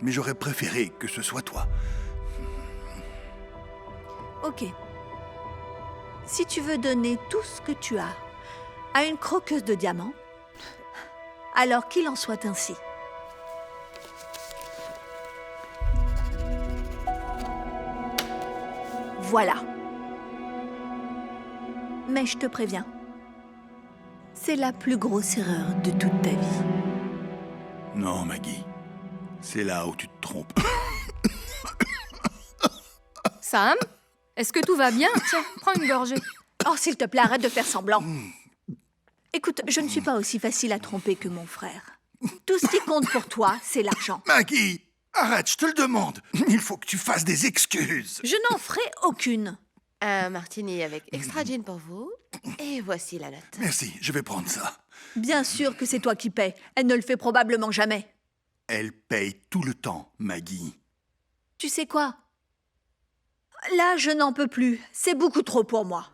Mais j'aurais préféré que ce soit toi. Ok. Si tu veux donner tout ce que tu as à une croqueuse de diamants, alors qu'il en soit ainsi. Voilà. Mais je te préviens, c'est la plus grosse erreur de toute ta vie. Non, Maggie. C'est là où tu te trompes. Sam, est-ce que tout va bien? Tiens, prends une gorgée. Oh, s'il te plaît, arrête de faire semblant. Écoute, je ne suis pas aussi facile à tromper que mon frère. Tout ce qui compte pour toi, c'est l'argent. Maggie, arrête, je te le demande. Il faut que tu fasses des excuses. Je n'en ferai aucune. Un martini avec extra gin pour vous. Et voici la note. Merci, je vais prendre ça. Bien sûr que c'est toi qui paies. Elle ne le fait probablement jamais. Elle paye tout le temps, Maggie. Tu sais quoi? Là, je n'en peux plus. C'est beaucoup trop pour moi.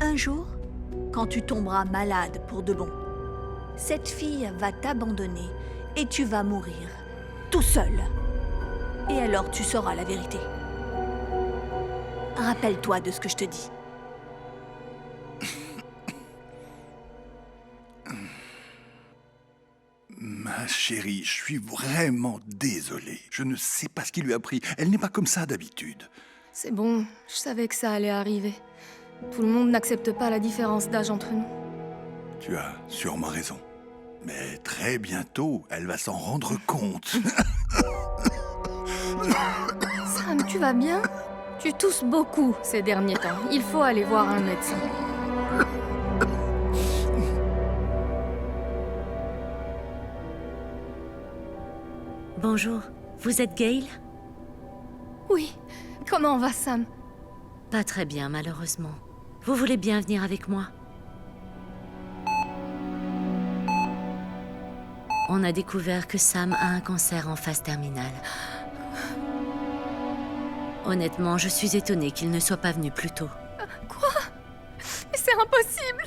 Un jour, quand tu tomberas malade pour de bon, cette fille va t'abandonner et tu vas mourir, tout seul. Et alors tu sauras la vérité. Rappelle-toi de ce que je te dis. Ma chérie, je suis vraiment désolé. Je ne sais pas ce qui lui a pris. Elle n'est pas comme ça d'habitude. C'est bon, je savais que ça allait arriver. Tout le monde n'accepte pas la différence d'âge entre nous. Tu as sûrement raison. Mais très bientôt, elle va s'en rendre compte. Sam, tu vas bien? Tu tousses beaucoup ces derniers temps. Il faut aller voir un médecin. Bonjour, vous êtes Gail? Oui, comment va Sam? Pas très bien, malheureusement. Vous voulez bien venir avec moi? On a découvert que Sam a un cancer en phase terminale. Honnêtement, je suis étonnée qu'il ne soit pas venu plus tôt. Quoi? Mais c'est impossible!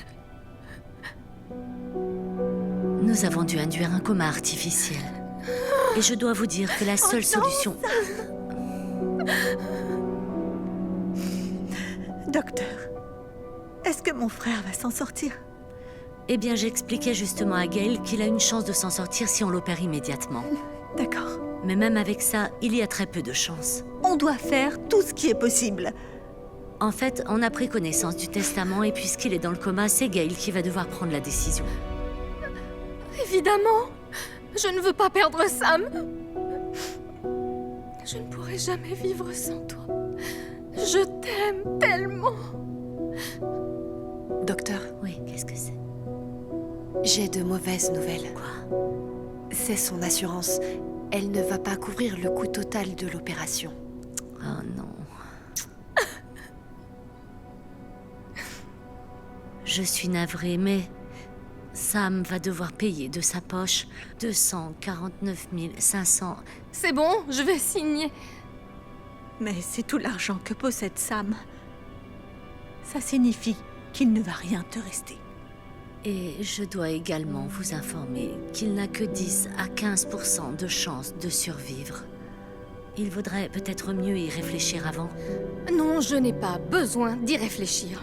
Nous avons dû induire un coma artificiel. Et je dois vous dire que la seule solution... Docteur, est-ce que mon frère va s'en sortir? Eh bien, j'expliquais justement à Gail qu'il a une chance de s'en sortir si on l'opère immédiatement. D'accord. Mais même avec ça, il y a très peu de chance. On doit faire tout ce qui est possible. En fait, on a pris connaissance du testament et puisqu'il est dans le coma, c'est Gail qui va devoir prendre la décision. Évidemment, je ne veux pas perdre Sam. Je ne pourrai jamais vivre sans toi. Je t'aime tellement. Docteur. Oui, qu'est-ce que c'est? J'ai de mauvaises nouvelles. Quoi? C'est son assurance. Elle ne va pas couvrir le coût total de l'opération. Oh non. Je suis navrée, mais Sam va devoir payer de sa poche 249 500. C'est bon, je vais signer. Mais c'est tout l'argent que possède Sam. Ça signifie qu'il ne va rien te rester. Et je dois également vous informer qu'il n'a que 10 à 15% de chance de survivre. Il vaudrait peut-être mieux y réfléchir avant. Non, je n'ai pas besoin d'y réfléchir.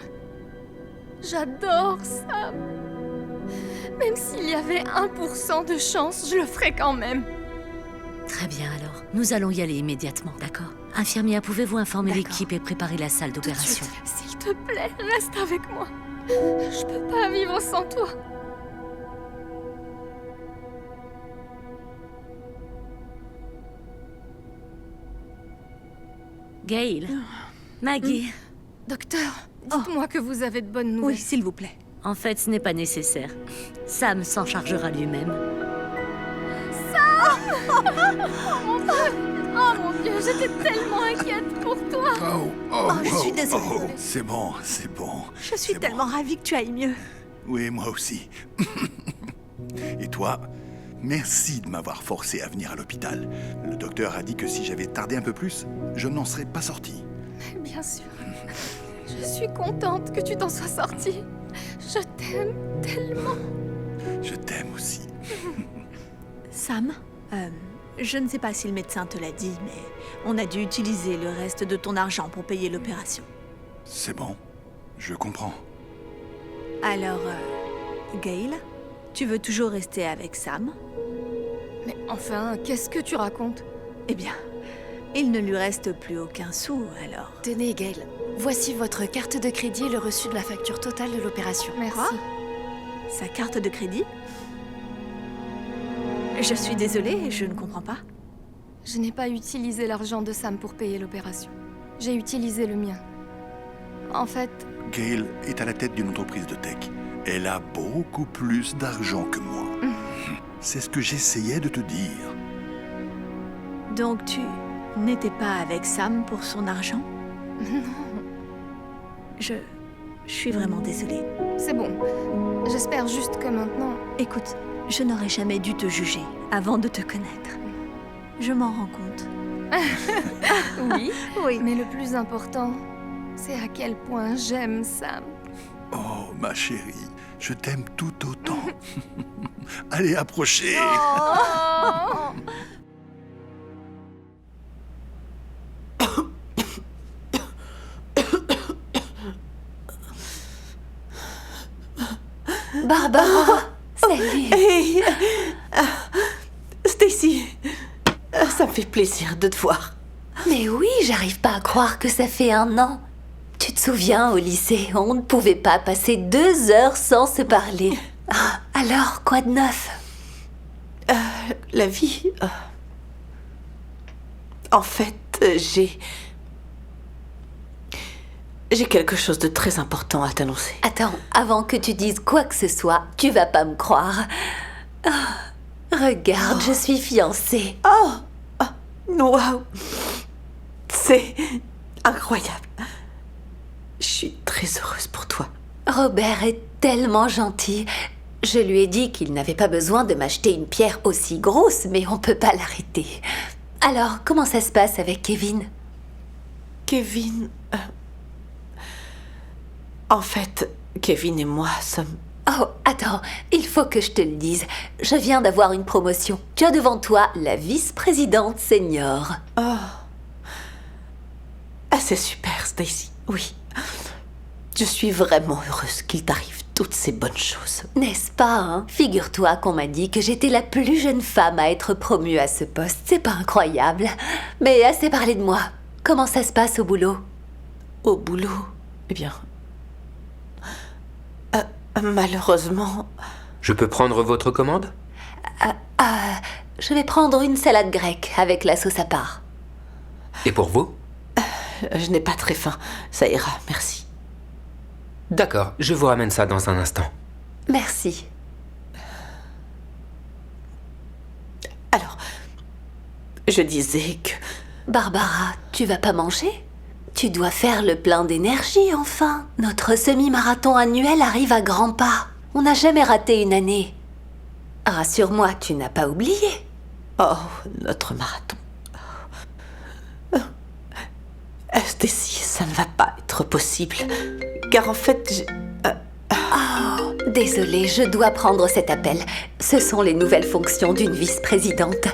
J'adore Sam. Même s'il y avait 1% de chance, je le ferais quand même. Très bien alors, nous allons y aller immédiatement, d'accord? Infirmière, pouvez-vous informer l'équipe et préparer la salle d'opération? S'il te plaît, reste avec moi. Je peux pas vivre sans toi. Gail, Maggie. Docteur, dites-moi que vous avez de bonnes nouvelles. Oui, s'il vous plaît. En fait, ce n'est pas nécessaire. Sam s'en chargera lui-même. Sam! Oh mon Dieu, j'étais tellement inquiète pour toi. Je suis désolée. C'est bon, c'est bon. Je suis tellement ravie que tu ailles mieux. Oui, moi aussi. Et toi, merci de m'avoir forcé à venir à l'hôpital. Le docteur a dit que si j'avais tardé un peu plus, je n'en serais pas sorti. Bien sûr. Je suis contente que tu t'en sois sortie. Je t'aime tellement. Je t'aime aussi. Sam, je ne sais pas si le médecin te l'a dit, mais on a dû utiliser le reste de ton argent pour payer l'opération. C'est bon, je comprends. Alors, Gail, tu veux toujours rester avec Sam? Mais enfin, qu'est-ce que tu racontes? Eh bien, il ne lui reste plus aucun sou, alors... Tenez, Gail. Voici votre carte de crédit et le reçu de la facture totale de l'opération. Merci. Sa carte de crédit? Je suis désolée, je ne comprends pas. Je n'ai pas utilisé l'argent de Sam pour payer l'opération. J'ai utilisé le mien. En fait... Gail est à la tête d'une entreprise de tech. Elle a beaucoup plus d'argent que moi. C'est ce que j'essayais de te dire. Donc tu n'étais pas avec Sam pour son argent? Non. Je suis vraiment désolée. C'est bon. J'espère juste que maintenant... Écoute, je n'aurais jamais dû te juger avant de te connaître. Je m'en rends compte. Oui, mais le plus important, c'est à quel point j'aime Sam. Oh, ma chérie, je t'aime tout autant. Allez, approchez. Oh Barbara, salut. Hey, Stacy, ça me fait plaisir de te voir. Mais oui, j'arrive pas à croire que ça fait 1 an. Tu te souviens, au lycée, on ne pouvait pas passer 2 heures sans se parler. Alors, quoi de neuf? La vie... En fait, j'ai quelque chose de très important à t'annoncer. Attends, avant que tu dises quoi que ce soit, tu vas pas me croire. Regarde, je suis fiancée. Waouh! C'est incroyable. Je suis très heureuse pour toi. Robert est tellement gentil. Je lui ai dit qu'il n'avait pas besoin de m'acheter une pierre aussi grosse, mais on peut pas l'arrêter. Alors, comment ça se passe avec Kevin? Kevin... En fait, Kevin et moi sommes Oh, attends, il faut que je te le dise. Je viens d'avoir une promotion. Tu as devant toi la vice-présidente senior. Oh. Ah, c'est super, Stacy. Oui. Je suis vraiment heureuse qu'il t'arrive toutes ces bonnes choses. N'est-ce pas, hein? Figure-toi qu'on m'a dit que j'étais la plus jeune femme à être promue à ce poste. C'est pas incroyable. Mais assez parlé de moi. Comment ça se passe au boulot? Au boulot? Eh bien... malheureusement... Je peux prendre votre commande? Je vais prendre une salade grecque avec la sauce à part. Et pour vous? Je n'ai pas très faim. Ça ira, merci. D'accord, je vous ramène ça dans un instant. Merci. Alors, je disais que... Barbara, tu vas pas manger? Tu dois faire le plein d'énergie, enfin. Notre semi-marathon annuel arrive à grands pas. On n'a jamais raté une année. Rassure-moi, tu n'as pas oublié. Oh, notre marathon. Stacy, ça ne va pas être possible. Car en fait, j'ai... Oh, désolée, je dois prendre cet appel. Ce sont les nouvelles fonctions d'une vice-présidente.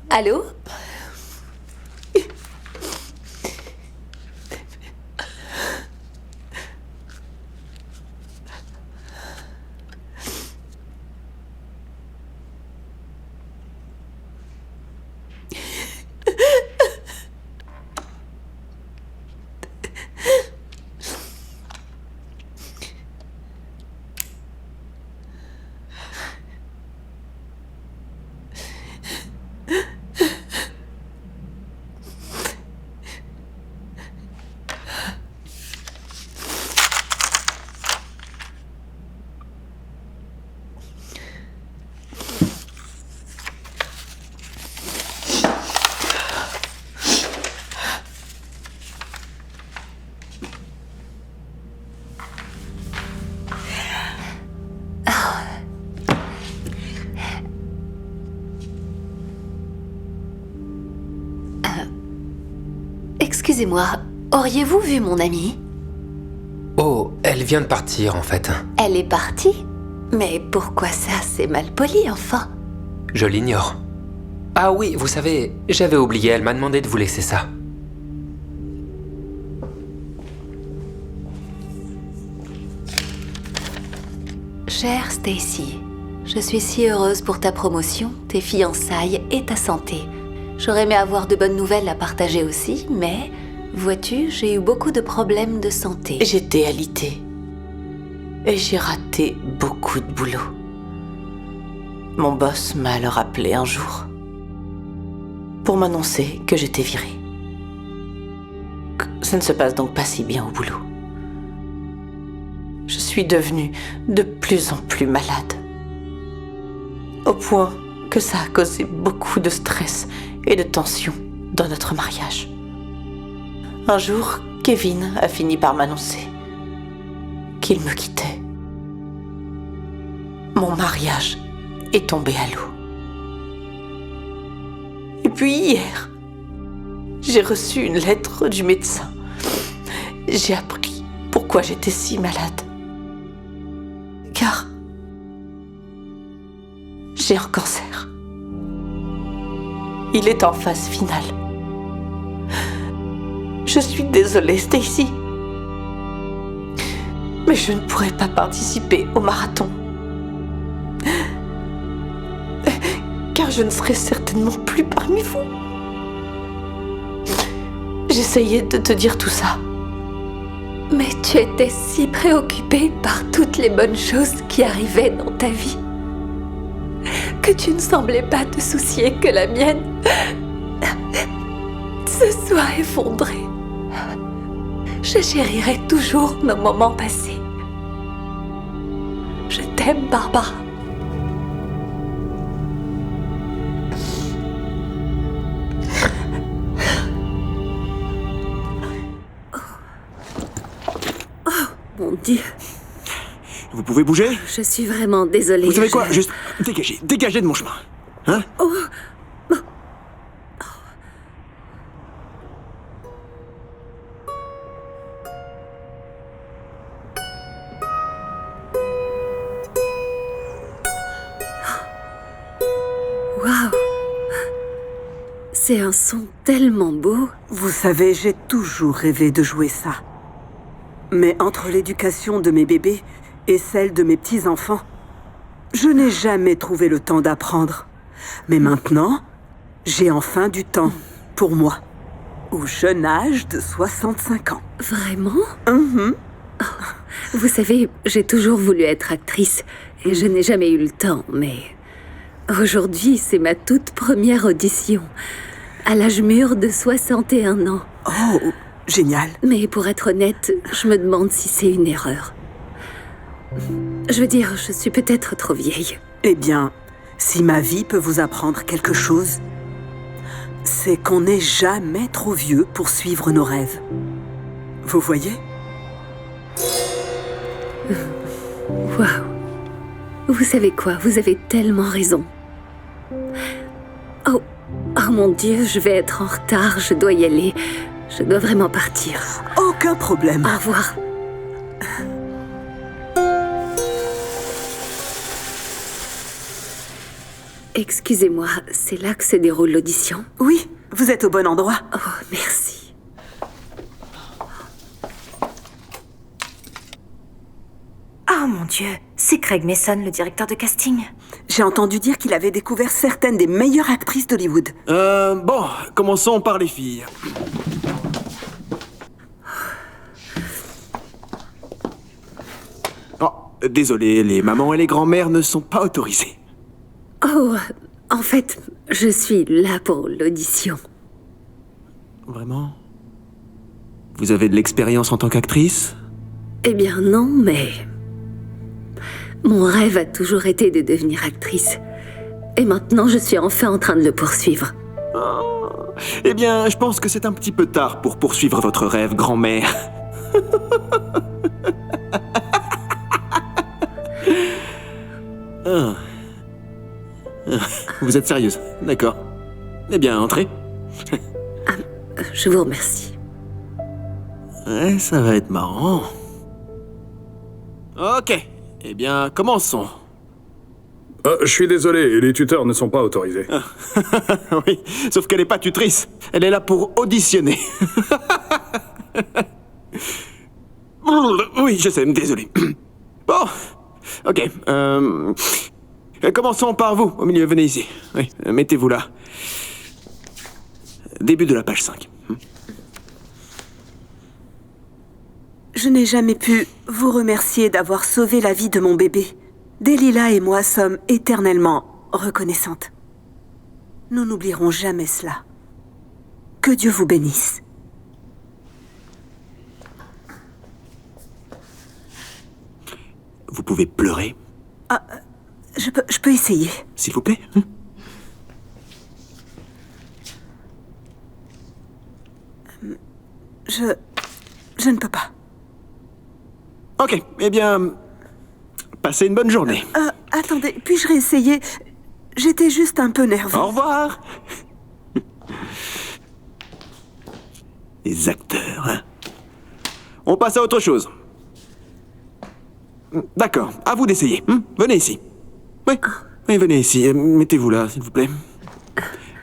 Allô? Excusez-moi, auriez-vous vu mon amie? Oh, elle vient de partir en fait. Elle est partie? Mais pourquoi ça, c'est mal poli, enfin? Je l'ignore. Ah oui, vous savez, j'avais oublié, elle m'a demandé de vous laisser ça. Chère Stacy, je suis si heureuse pour ta promotion, tes fiançailles et ta santé. J'aurais aimé avoir de bonnes nouvelles à partager aussi, mais, vois-tu, j'ai eu beaucoup de problèmes de santé. J'étais alitée. Et j'ai raté beaucoup de boulot. Mon boss m'a alors appelé un jour pour m'annoncer que j'étais virée. Ça ne se passe donc pas si bien au boulot. Je suis devenue de plus en plus malade. Au point que ça a causé beaucoup de stress et de tension dans notre mariage. Un jour, Kevin a fini par m'annoncer qu'il me quittait. Mon mariage est tombé à l'eau. Et puis hier, j'ai reçu une lettre du médecin. J'ai appris pourquoi j'étais si malade. Car j'ai un cancer. Il est en phase finale. Je suis désolée, Stacy. Mais je ne pourrai pas participer au marathon. Car je ne serai certainement plus parmi vous. J'essayais de te dire tout ça. Mais tu étais si préoccupée par toutes les bonnes choses qui arrivaient dans ta vie que tu ne semblais pas te soucier que la mienne se soit effondrée. Je chérirai toujours nos moments passés. Je t'aime, Barbara. Oh, mon Dieu. Vous pouvez bouger? Je suis vraiment désolée. Vous savez quoi? Juste dégagez, dégagez de mon chemin. Hein? Oh. Waouh! C'est un son tellement beau. Vous savez, j'ai toujours rêvé de jouer ça. Mais entre l'éducation de mes bébés et celle de mes petits-enfants, je n'ai jamais trouvé le temps d'apprendre. Mais maintenant, j'ai enfin du temps pour moi. Au jeune âge de 65 ans. Vraiment? Oh, vous savez, j'ai toujours voulu être actrice et je n'ai jamais eu le temps, mais aujourd'hui, c'est ma toute première audition, à l'âge mûr de 61 ans. Oh, génial. Mais pour être honnête, je me demande si c'est une erreur. Je veux dire, je suis peut-être trop vieille. Eh bien, si ma vie peut vous apprendre quelque chose, c'est qu'on n'est jamais trop vieux pour suivre nos rêves. Vous voyez? Waouh! Vous savez quoi? Vous avez tellement raison. Oh mon Dieu, je vais être en retard, je dois y aller. Je dois vraiment partir. Aucun problème. Au revoir. Excusez-moi, c'est là que se déroule l'audition? Oui, vous êtes au bon endroit. Oh, merci. Oh mon Dieu, c'est Craig Mason, le directeur de casting. J'ai entendu dire qu'il avait découvert certaines des meilleures actrices d'Hollywood. Bon, commençons par les filles. Oh, désolé, les mamans et les grands-mères ne sont pas autorisées. Oh, en fait, je suis là pour l'audition. Vraiment? Vous avez de l'expérience en tant qu'actrice? Eh bien non, mais... Mon rêve a toujours été de devenir actrice. Et maintenant, je suis enfin en train de le poursuivre. Oh. Eh bien, je pense que c'est un petit peu tard pour poursuivre votre rêve, grand-mère. Ah. Vous êtes sérieuse? D'accord. Eh bien, entrez. Je vous remercie. Ouais, ça va être marrant. Ok. Eh bien, commençons. Je suis désolé, les tuteurs ne sont pas autorisés. Oui, sauf qu'elle n'est pas tutrice. Elle est là pour auditionner. Oui, je sais, désolé. Bon, ok. Commençons par vous, au milieu, venez ici. Oui, mettez-vous là. Début de la page 5. Je n'ai jamais pu vous remercier d'avoir sauvé la vie de mon bébé. Delilah et moi sommes éternellement reconnaissantes. Nous n'oublierons jamais cela. Que Dieu vous bénisse. Vous pouvez pleurer? Ah, je peux essayer. S'il vous plaît. Je ne peux pas. Ok, eh bien, passez une bonne journée. Attendez, puis-je réessayer? J'étais juste un peu nerveuse. Au revoir. Les acteurs, hein. On passe à autre chose. D'accord, à vous d'essayer. Venez ici. Oui, venez ici. Mettez-vous là, s'il vous plaît.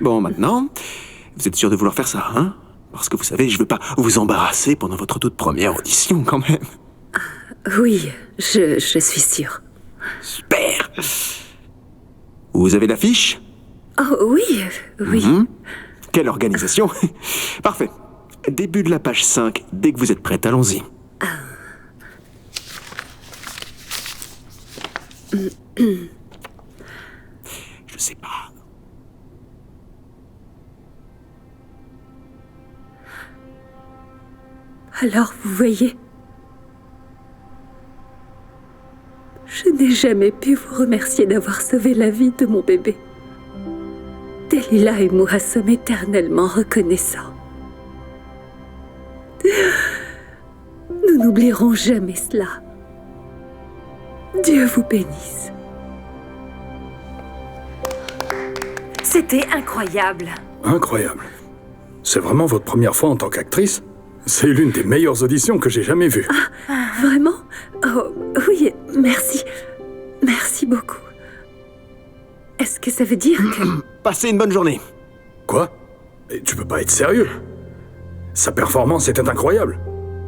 Bon, maintenant, vous êtes sûr de vouloir faire ça, hein? Parce que vous savez, je veux pas vous embarrasser pendant votre toute première audition, quand même. Oui, je suis sûre. Super. Vous avez l'affiche? Oh oui, oui. Quelle organisation. Parfait. Début de la page 5, dès que vous êtes prête, allons-y. Je sais pas. Alors, vous voyez, je n'ai jamais pu vous remercier d'avoir sauvé la vie de mon bébé. Delilah et moi sommes éternellement reconnaissants. Nous n'oublierons jamais cela. Dieu vous bénisse. C'était incroyable. Incroyable. C'est vraiment votre première fois en tant qu'actrice? C'est l'une des meilleures auditions que j'ai jamais vues. Vraiment? Oh, oui, merci. Merci beaucoup. Est-ce que ça veut dire que... Passez une bonne journée. Quoi? Et tu peux pas être sérieux. Sa performance était incroyable.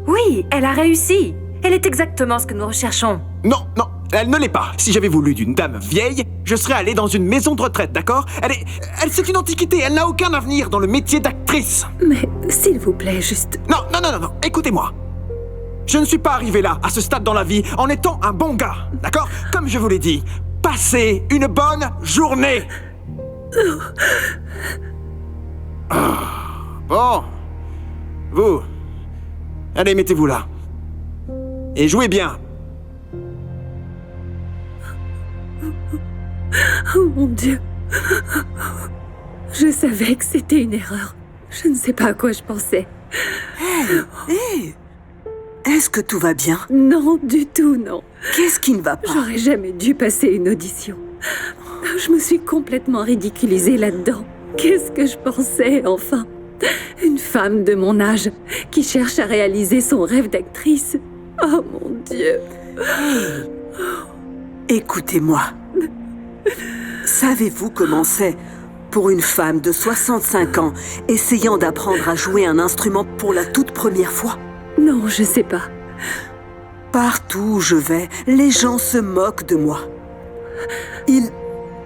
Oui, elle a réussi. Elle est exactement ce que nous recherchons. Non, non, elle ne l'est pas. Si j'avais voulu d'une dame vieille, je serais allé dans une maison de retraite, d'accord? C'est une antiquité, elle n'a aucun avenir dans le métier d'actrice. Mais, s'il vous plaît, juste... Non, non, non, non, non, écoutez-moi. Je ne suis pas arrivé là, à ce stade dans la vie, en étant un bon gars, d'accord? Comme je vous l'ai dit, passez une bonne journée. Bon. Vous. Allez, mettez-vous là. Et jouez bien. Oh mon Dieu. Je savais que c'était une erreur. Je ne sais pas à quoi je pensais. Hé, est-ce que tout va bien? Non, du tout, non. Qu'est-ce qui ne va pas? J'aurais jamais dû passer une audition. Je me suis complètement ridiculisée là-dedans. Qu'est-ce que je pensais, enfin? Une femme de mon âge qui cherche à réaliser son rêve d'actrice. Oh mon Dieu. Écoutez-moi. Savez-vous comment c'est pour une femme de 65 ans essayant d'apprendre à jouer un instrument pour la toute première fois? Non, je sais pas. Partout où je vais, les gens se moquent de moi. Ils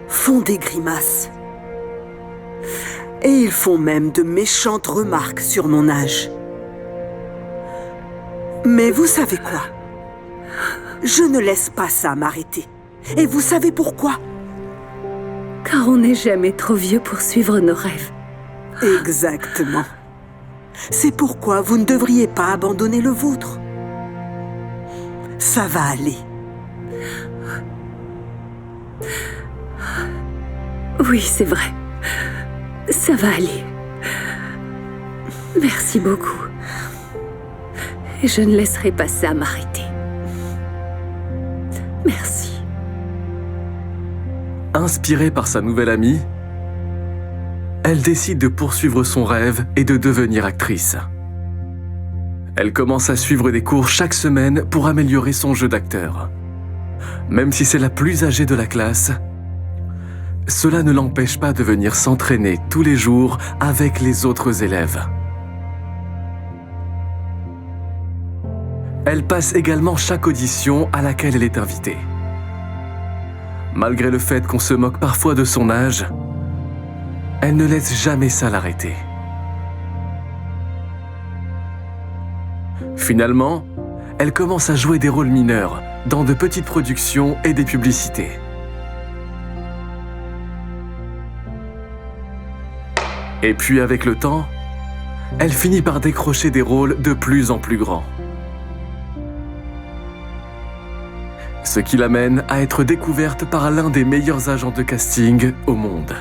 font des grimaces. Et ils font même de méchantes remarques sur mon âge. Mais vous savez quoi? Je ne laisse pas ça m'arrêter. Et vous savez pourquoi? Car on n'est jamais trop vieux pour suivre nos rêves. Exactement. C'est pourquoi vous ne devriez pas abandonner le vôtre. Ça va aller. Oui, c'est vrai. Ça va aller. Merci beaucoup. Et je ne laisserai pas ça m'arrêter. Merci. Inspirée par sa nouvelle amie, elle décide de poursuivre son rêve et de devenir actrice. Elle commence à suivre des cours chaque semaine pour améliorer son jeu d'acteur. Même si c'est la plus âgée de la classe, cela ne l'empêche pas de venir s'entraîner tous les jours avec les autres élèves. Elle passe également chaque audition à laquelle elle est invitée. Malgré le fait qu'on se moque parfois de son âge, elle ne laisse jamais ça l'arrêter. Finalement, elle commence à jouer des rôles mineurs dans de petites productions et des publicités. Et puis avec le temps, elle finit par décrocher des rôles de plus en plus grands. Ce qui l'amène à être découverte par l'un des meilleurs agents de casting au monde.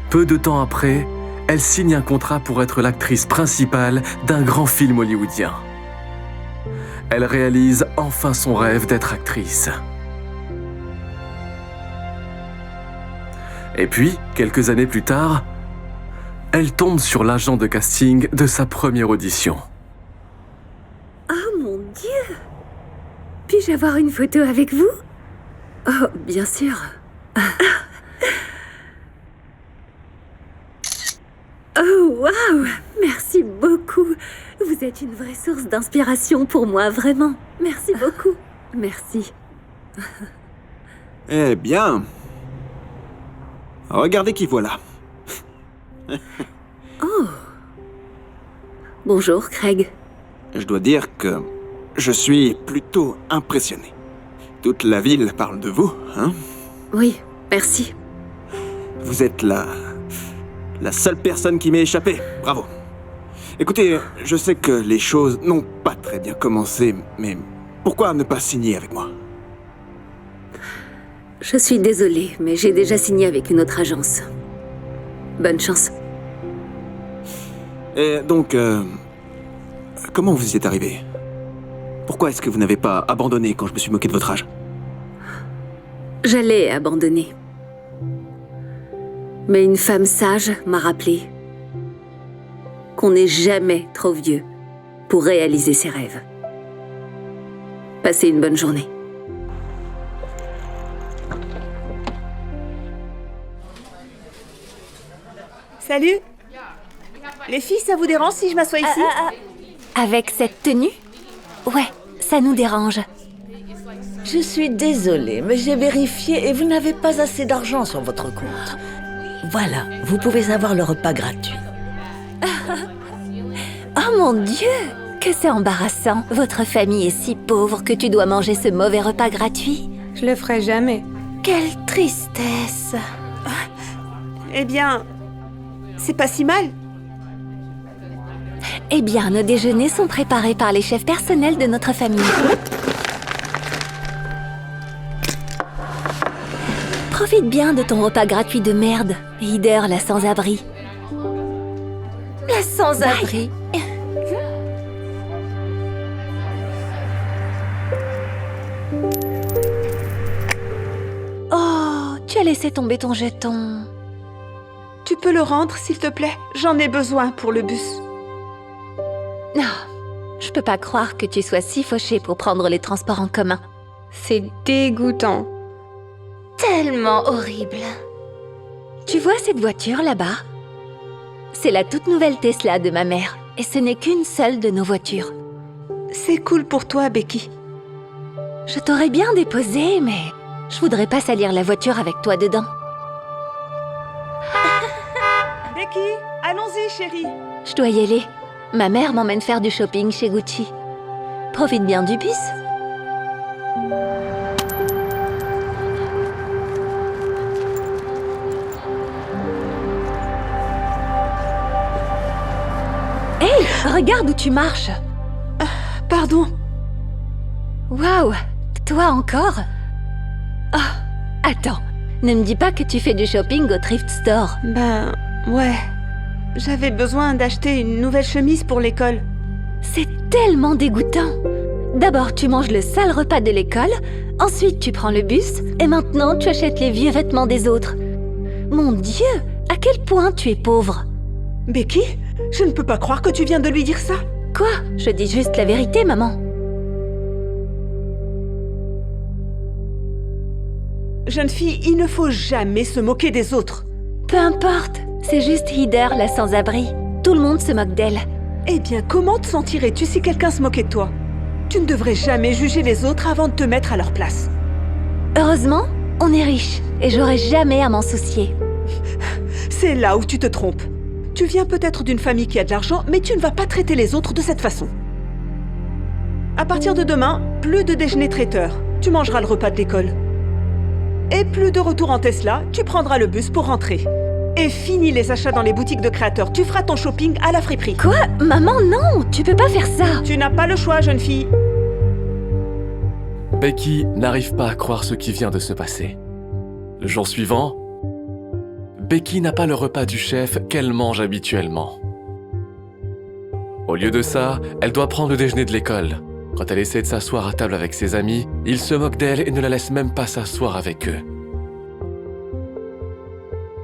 Peu de temps après, elle signe un contrat pour être l'actrice principale d'un grand film hollywoodien. Elle réalise enfin son rêve d'être actrice. Et puis, quelques années plus tard, elle tombe sur l'agent de casting de sa première audition. Oh mon Dieu! Puis-je avoir une photo avec vous? Oh, bien sûr. Oh, waouh! Merci beaucoup. Vous êtes une vraie source d'inspiration pour moi, vraiment. Merci beaucoup. Merci. Eh bien... Regardez qui voilà. Oh. Bonjour, Craig. Je dois dire que je suis plutôt impressionné. Toute la ville parle de vous, hein? Oui, merci. Vous êtes la seule personne qui m'ait échappé. Bravo. Écoutez, je sais que les choses n'ont pas très bien commencé, mais pourquoi ne pas signer avec moi? Je suis désolée, mais j'ai déjà signé avec une autre agence. Bonne chance. Et donc, comment vous y êtes arrivé? Pourquoi est-ce que vous n'avez pas abandonné quand je me suis moqué de votre âge? J'allais abandonner. Mais une femme sage m'a rappelé qu'on n'est jamais trop vieux pour réaliser ses rêves. Passez une bonne journée. Salut. Les filles, ça vous dérange si je m'assois ici? Avec cette tenue? Ouais, ça nous dérange. Je suis désolée, mais j'ai vérifié et vous n'avez pas assez d'argent sur votre compte. Voilà, vous pouvez avoir le repas gratuit. Oh mon Dieu! Que c'est embarrassant. Votre famille est si pauvre que tu dois manger ce mauvais repas gratuit. Je le ferai jamais. Quelle tristesse. Eh bien, c'est pas si mal. Eh bien, nos déjeuners sont préparés par les chefs personnels de notre famille. Profite bien de ton repas gratuit de merde, Heather, la sans-abri. La sans-abri. Oh, tu as laissé tomber ton jeton. Tu peux le rendre, s'il te plaît? J'en ai besoin pour le bus. Non, je peux pas croire que tu sois si fauchée pour prendre les transports en commun. C'est dégoûtant. Tellement horrible. Tu vois cette voiture là-bas? C'est la toute nouvelle Tesla de ma mère, et ce n'est qu'une seule de nos voitures. C'est cool pour toi, Becky. Je t'aurais bien déposé, mais je voudrais pas salir la voiture avec toi dedans. Becky, allons-y, chérie. Je dois y aller. Ma mère m'emmène faire du shopping chez Gucci. Profite bien du bus. Hey, regarde où tu marches. Pardon. Waouh, toi encore? Oh, attends, ne me dis pas que tu fais du shopping au thrift store. Ben, ouais. J'avais besoin d'acheter une nouvelle chemise pour l'école. C'est tellement dégoûtant. D'abord, tu manges le sale repas de l'école, ensuite tu prends le bus, et maintenant tu achètes les vieux vêtements des autres. Mon Dieu, à quel point tu es pauvre. Becky, je ne peux pas croire que tu viens de lui dire ça. Quoi? Je dis juste la vérité, maman. Jeune fille, il ne faut jamais se moquer des autres. Peu importe, c'est juste Heather, la sans-abri. Tout le monde se moque d'elle. Eh bien, comment te sentirais-tu si quelqu'un se moquait de toi? Tu ne devrais jamais juger les autres avant de te mettre à leur place. Heureusement, on est riche, et j'aurai jamais à m'en soucier. C'est là où tu te trompes. Tu viens peut-être d'une famille qui a de l'argent, mais tu ne vas pas traiter les autres de cette façon. À partir de demain, plus de déjeuner traiteur. Tu mangeras le repas de l'école. Et plus de retour en Tesla, tu prendras le bus pour rentrer. Et fini les achats dans les boutiques de créateurs. Tu feras ton shopping à la friperie. Quoi? Maman, non! Tu peux pas faire ça! Tu n'as pas le choix, jeune fille. Becky n'arrive pas à croire ce qui vient de se passer. Le jour suivant, Becky n'a pas le repas du chef qu'elle mange habituellement. Au lieu de ça, elle doit prendre le déjeuner de l'école. Quand elle essaie de s'asseoir à table avec ses amis, ils se moquent d'elle et ne la laissent même pas s'asseoir avec eux.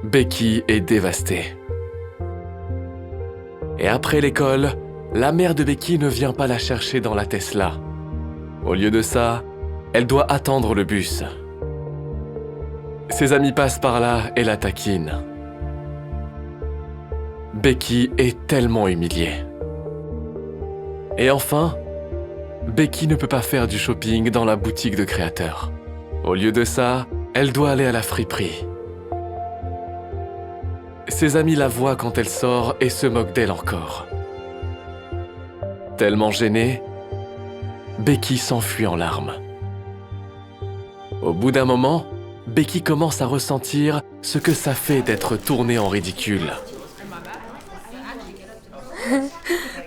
Becky est dévastée. Et après l'école, la mère de Becky ne vient pas la chercher dans la Tesla. Au lieu de ça, elle doit attendre le bus. Ses amis passent par là et la taquinent. Becky est tellement humiliée. Et enfin, Becky ne peut pas faire du shopping dans la boutique de créateurs. Au lieu de ça, elle doit aller à la friperie. Ses amis la voient quand elle sort et se moquent d'elle encore. Tellement gênée, Becky s'enfuit en larmes. Au bout d'un moment, Becky commence à ressentir ce que ça fait d'être tournée en ridicule.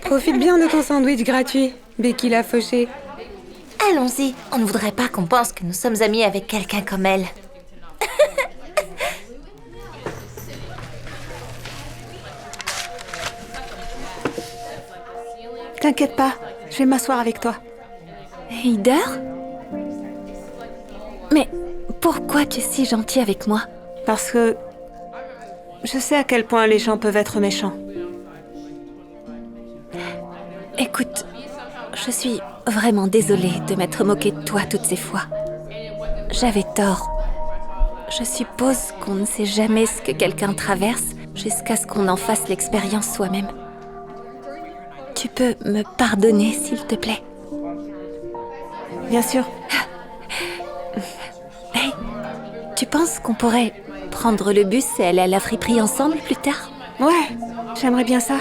Profite bien de ton sandwich gratuit, Becky la fauchée. Allons-y, on ne voudrait pas qu'on pense que nous sommes amis avec quelqu'un comme elle. T'inquiète pas, je vais m'asseoir avec toi. Heather? Mais pourquoi tu es si gentil avec moi? Parce que je sais à quel point les gens peuvent être méchants. Écoute, je Je suis vraiment désolée de m'être moquée de toi toutes ces fois. J'avais tort. Je suppose qu'on ne sait jamais ce que quelqu'un traverse jusqu'à ce qu'on en fasse l'expérience soi-même. Tu peux me pardonner, s'il te plaît? Bien sûr. Hey, tu penses qu'on pourrait prendre le bus et aller à la friperie ensemble plus tard? Ouais, j'aimerais bien ça.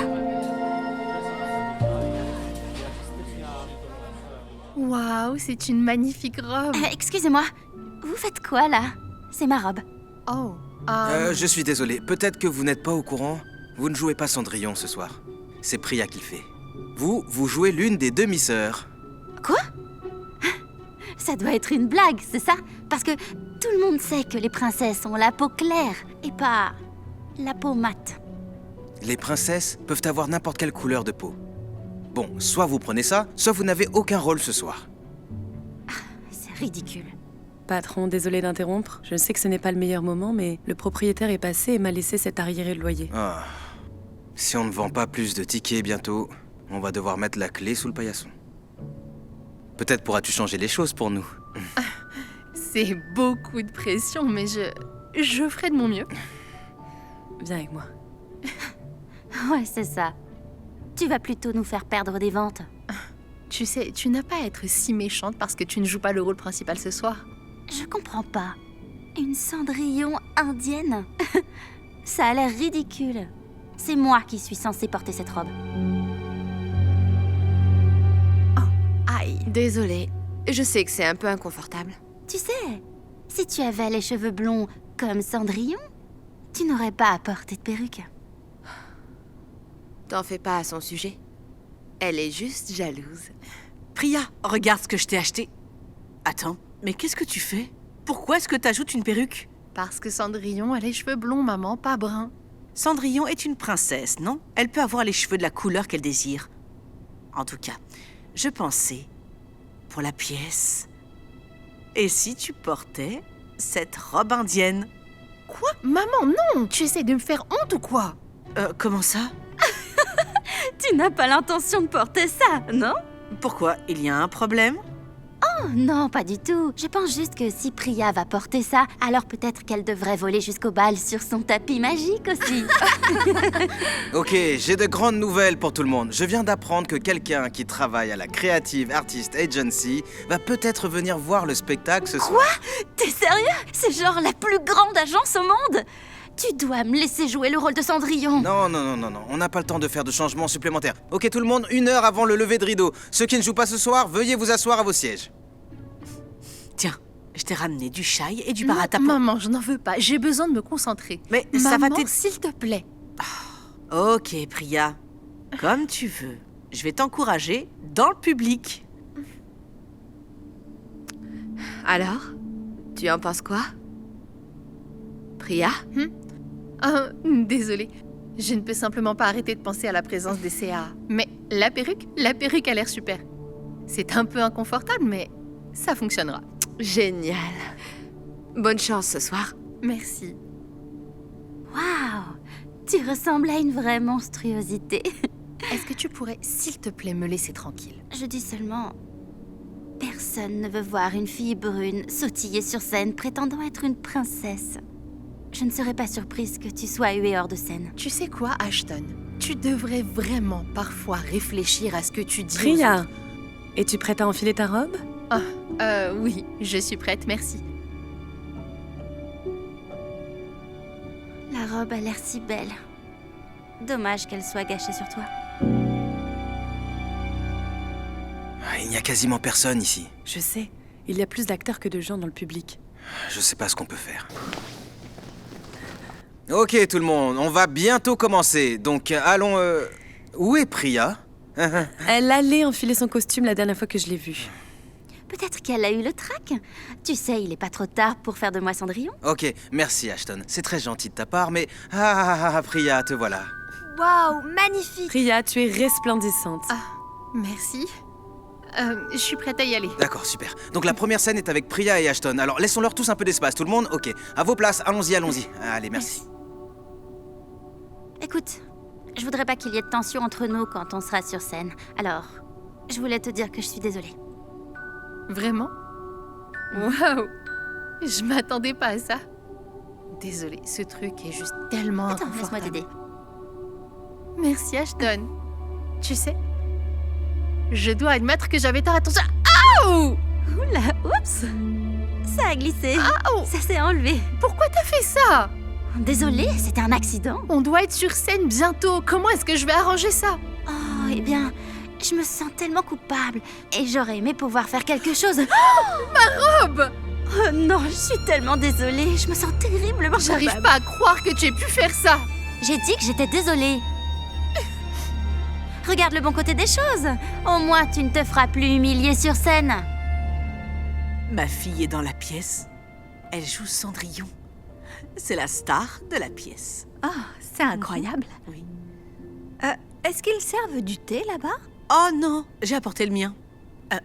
Waouh, c'est une magnifique robe. Excusez-moi, vous faites quoi là? C'est ma robe. Oh. Je suis désolé, peut-être que vous n'êtes pas au courant. Vous ne jouez pas Cendrillon ce soir. C'est Priya qui le fait. Vous jouez l'une des demi-sœurs. Quoi? Ça doit être une blague, c'est ça? Parce que tout le monde sait que les princesses ont la peau claire et pas la peau mate. Les princesses peuvent avoir n'importe quelle couleur de peau. Bon, soit vous prenez ça, soit vous n'avez aucun rôle ce soir. C'est ridicule. Patron, désolé d'interrompre. Je sais que ce n'est pas le meilleur moment, mais le propriétaire est passé et m'a laissé cet arriéré de loyer. Ah. Si on ne vend pas plus de tickets bientôt, on va devoir mettre la clé sous le paillasson. Peut-être pourras-tu changer les choses pour nous. C'est beaucoup de pression, mais je ferai de mon mieux. Viens avec moi. Ouais, c'est ça. Tu vas plutôt nous faire perdre des ventes. Tu sais, tu n'as pas à être si méchante parce que tu ne joues pas le rôle principal ce soir. Je comprends pas. Une Cendrillon indienne? Ça a l'air ridicule. C'est moi qui suis censée porter cette robe. Aïe, désolée. Je sais que c'est un peu inconfortable. Tu sais, si tu avais les cheveux blonds comme Cendrillon, tu n'aurais pas à porter de perruque. T'en fais pas à son sujet. Elle est juste jalouse. Priya, regarde ce que je t'ai acheté. Attends, mais qu'est-ce que tu fais? Pourquoi est-ce que t'ajoutes une perruque? Parce que Cendrillon a les cheveux blonds, maman, pas bruns. Cendrillon est une princesse, non? Elle peut avoir les cheveux de la couleur qu'elle désire. En tout cas, je pensais, pour la pièce, et si tu portais cette robe indienne? Quoi? Maman, non! Tu essaies de me faire honte ou quoi? Comment ça? Tu n'as pas l'intention de porter ça, non? Pourquoi? Il y a un problème? Oh non, pas du tout. Je pense juste que si Priya va porter ça, alors peut-être qu'elle devrait voler jusqu'au bal sur son tapis magique aussi. Ok, j'ai de grandes nouvelles pour tout le monde. Je viens d'apprendre que quelqu'un qui travaille à la Creative Artist Agency va peut-être venir voir le spectacle ce soir. Quoi? T'es sérieux? C'est genre la plus grande agence au monde? Tu dois me laisser jouer le rôle de Cendrillon. Non, on n'a pas le temps de faire de changements supplémentaires. Ok tout le monde, 1 heure avant le lever de rideau. Ceux qui ne jouent pas ce soir, veuillez vous asseoir à vos sièges. Tiens, je t'ai ramené du chai et du Non, bar à tapas. maman, je n'en veux pas. J'ai besoin de me concentrer. Mais ça va maman, t'aider. s'il te plaît. Ok, Priya. Comme tu veux. Je vais t'encourager dans le public. Alors, tu en penses quoi? Priya? Désolée. Je ne peux simplement pas arrêter de penser à la présence des CA. Mais la perruque a l'air super. C'est un peu inconfortable, mais ça fonctionnera. Génial. Bonne chance ce soir. Merci. Waouh! Tu ressembles à une vraie monstruosité. Est-ce que tu pourrais, s'il te plaît, me laisser tranquille? Je dis seulement... Personne ne veut voir une fille brune sautiller sur scène prétendant être une princesse. Je ne serais pas surprise que tu sois huée hors de scène. Tu sais quoi, Ashton? Tu devrais vraiment parfois réfléchir à ce que tu dis. Priya, es-tu prête à enfiler ta robe? Oui, je suis prête, merci. La robe a l'air si belle. Dommage qu'elle soit gâchée sur toi. Il n'y a quasiment personne ici. Je sais, il y a plus d'acteurs que de gens dans le public. Je sais pas ce qu'on peut faire. Ok tout le monde, on va bientôt commencer. Donc allons... Où est Priya? Elle allait enfiler son costume la dernière fois que je l'ai vue. Peut-être qu'elle a eu le trac. Tu sais, il est pas trop tard pour faire de moi Cendrillon. Ok, merci Ashton. C'est très gentil de ta part, mais... Priya, te voilà. Waouh, magnifique! Priya, tu es resplendissante. Merci. Je suis prête à y aller. D'accord, super. Donc la première scène est avec Priya et Ashton. Alors laissons-leur tous un peu d'espace, tout le monde? Ok, à vos places, allons-y. Allez, merci. Écoute, je voudrais pas qu'il y ait de tension entre nous quand on sera sur scène. Alors, je voulais te dire que je suis désolée. Vraiment? Waouh! Je m'attendais pas à ça. Désolée, ce truc est juste tellement Attends, laisse-moi inconfortable. t'aider. Merci Ashton. Tu sais, je dois admettre que j'avais tort à ton... Aouh! Oula, oups! Ça a glissé. Aouh! Ça s'est enlevé. Pourquoi t'as fait ça? Désolée, c'était un accident. On doit être sur scène bientôt. Comment est-ce que je vais arranger ça? Oh, eh bien, je me sens tellement coupable. Et j'aurais aimé pouvoir faire quelque chose. Ma robe! Oh non, je suis tellement désolée. Je me sens terriblement J'arrive coupable. pas à croire que tu aies pu faire ça. J'ai dit que j'étais désolée. Regarde le bon côté des choses. Au moins, tu ne te feras plus humilier sur scène. Ma fille est dans la pièce. Elle joue Cendrillon. C'est la star de la pièce. Oh, c'est incroyable. Oui. Est-ce qu'ils servent du thé là-bas? Oh non, j'ai apporté le mien.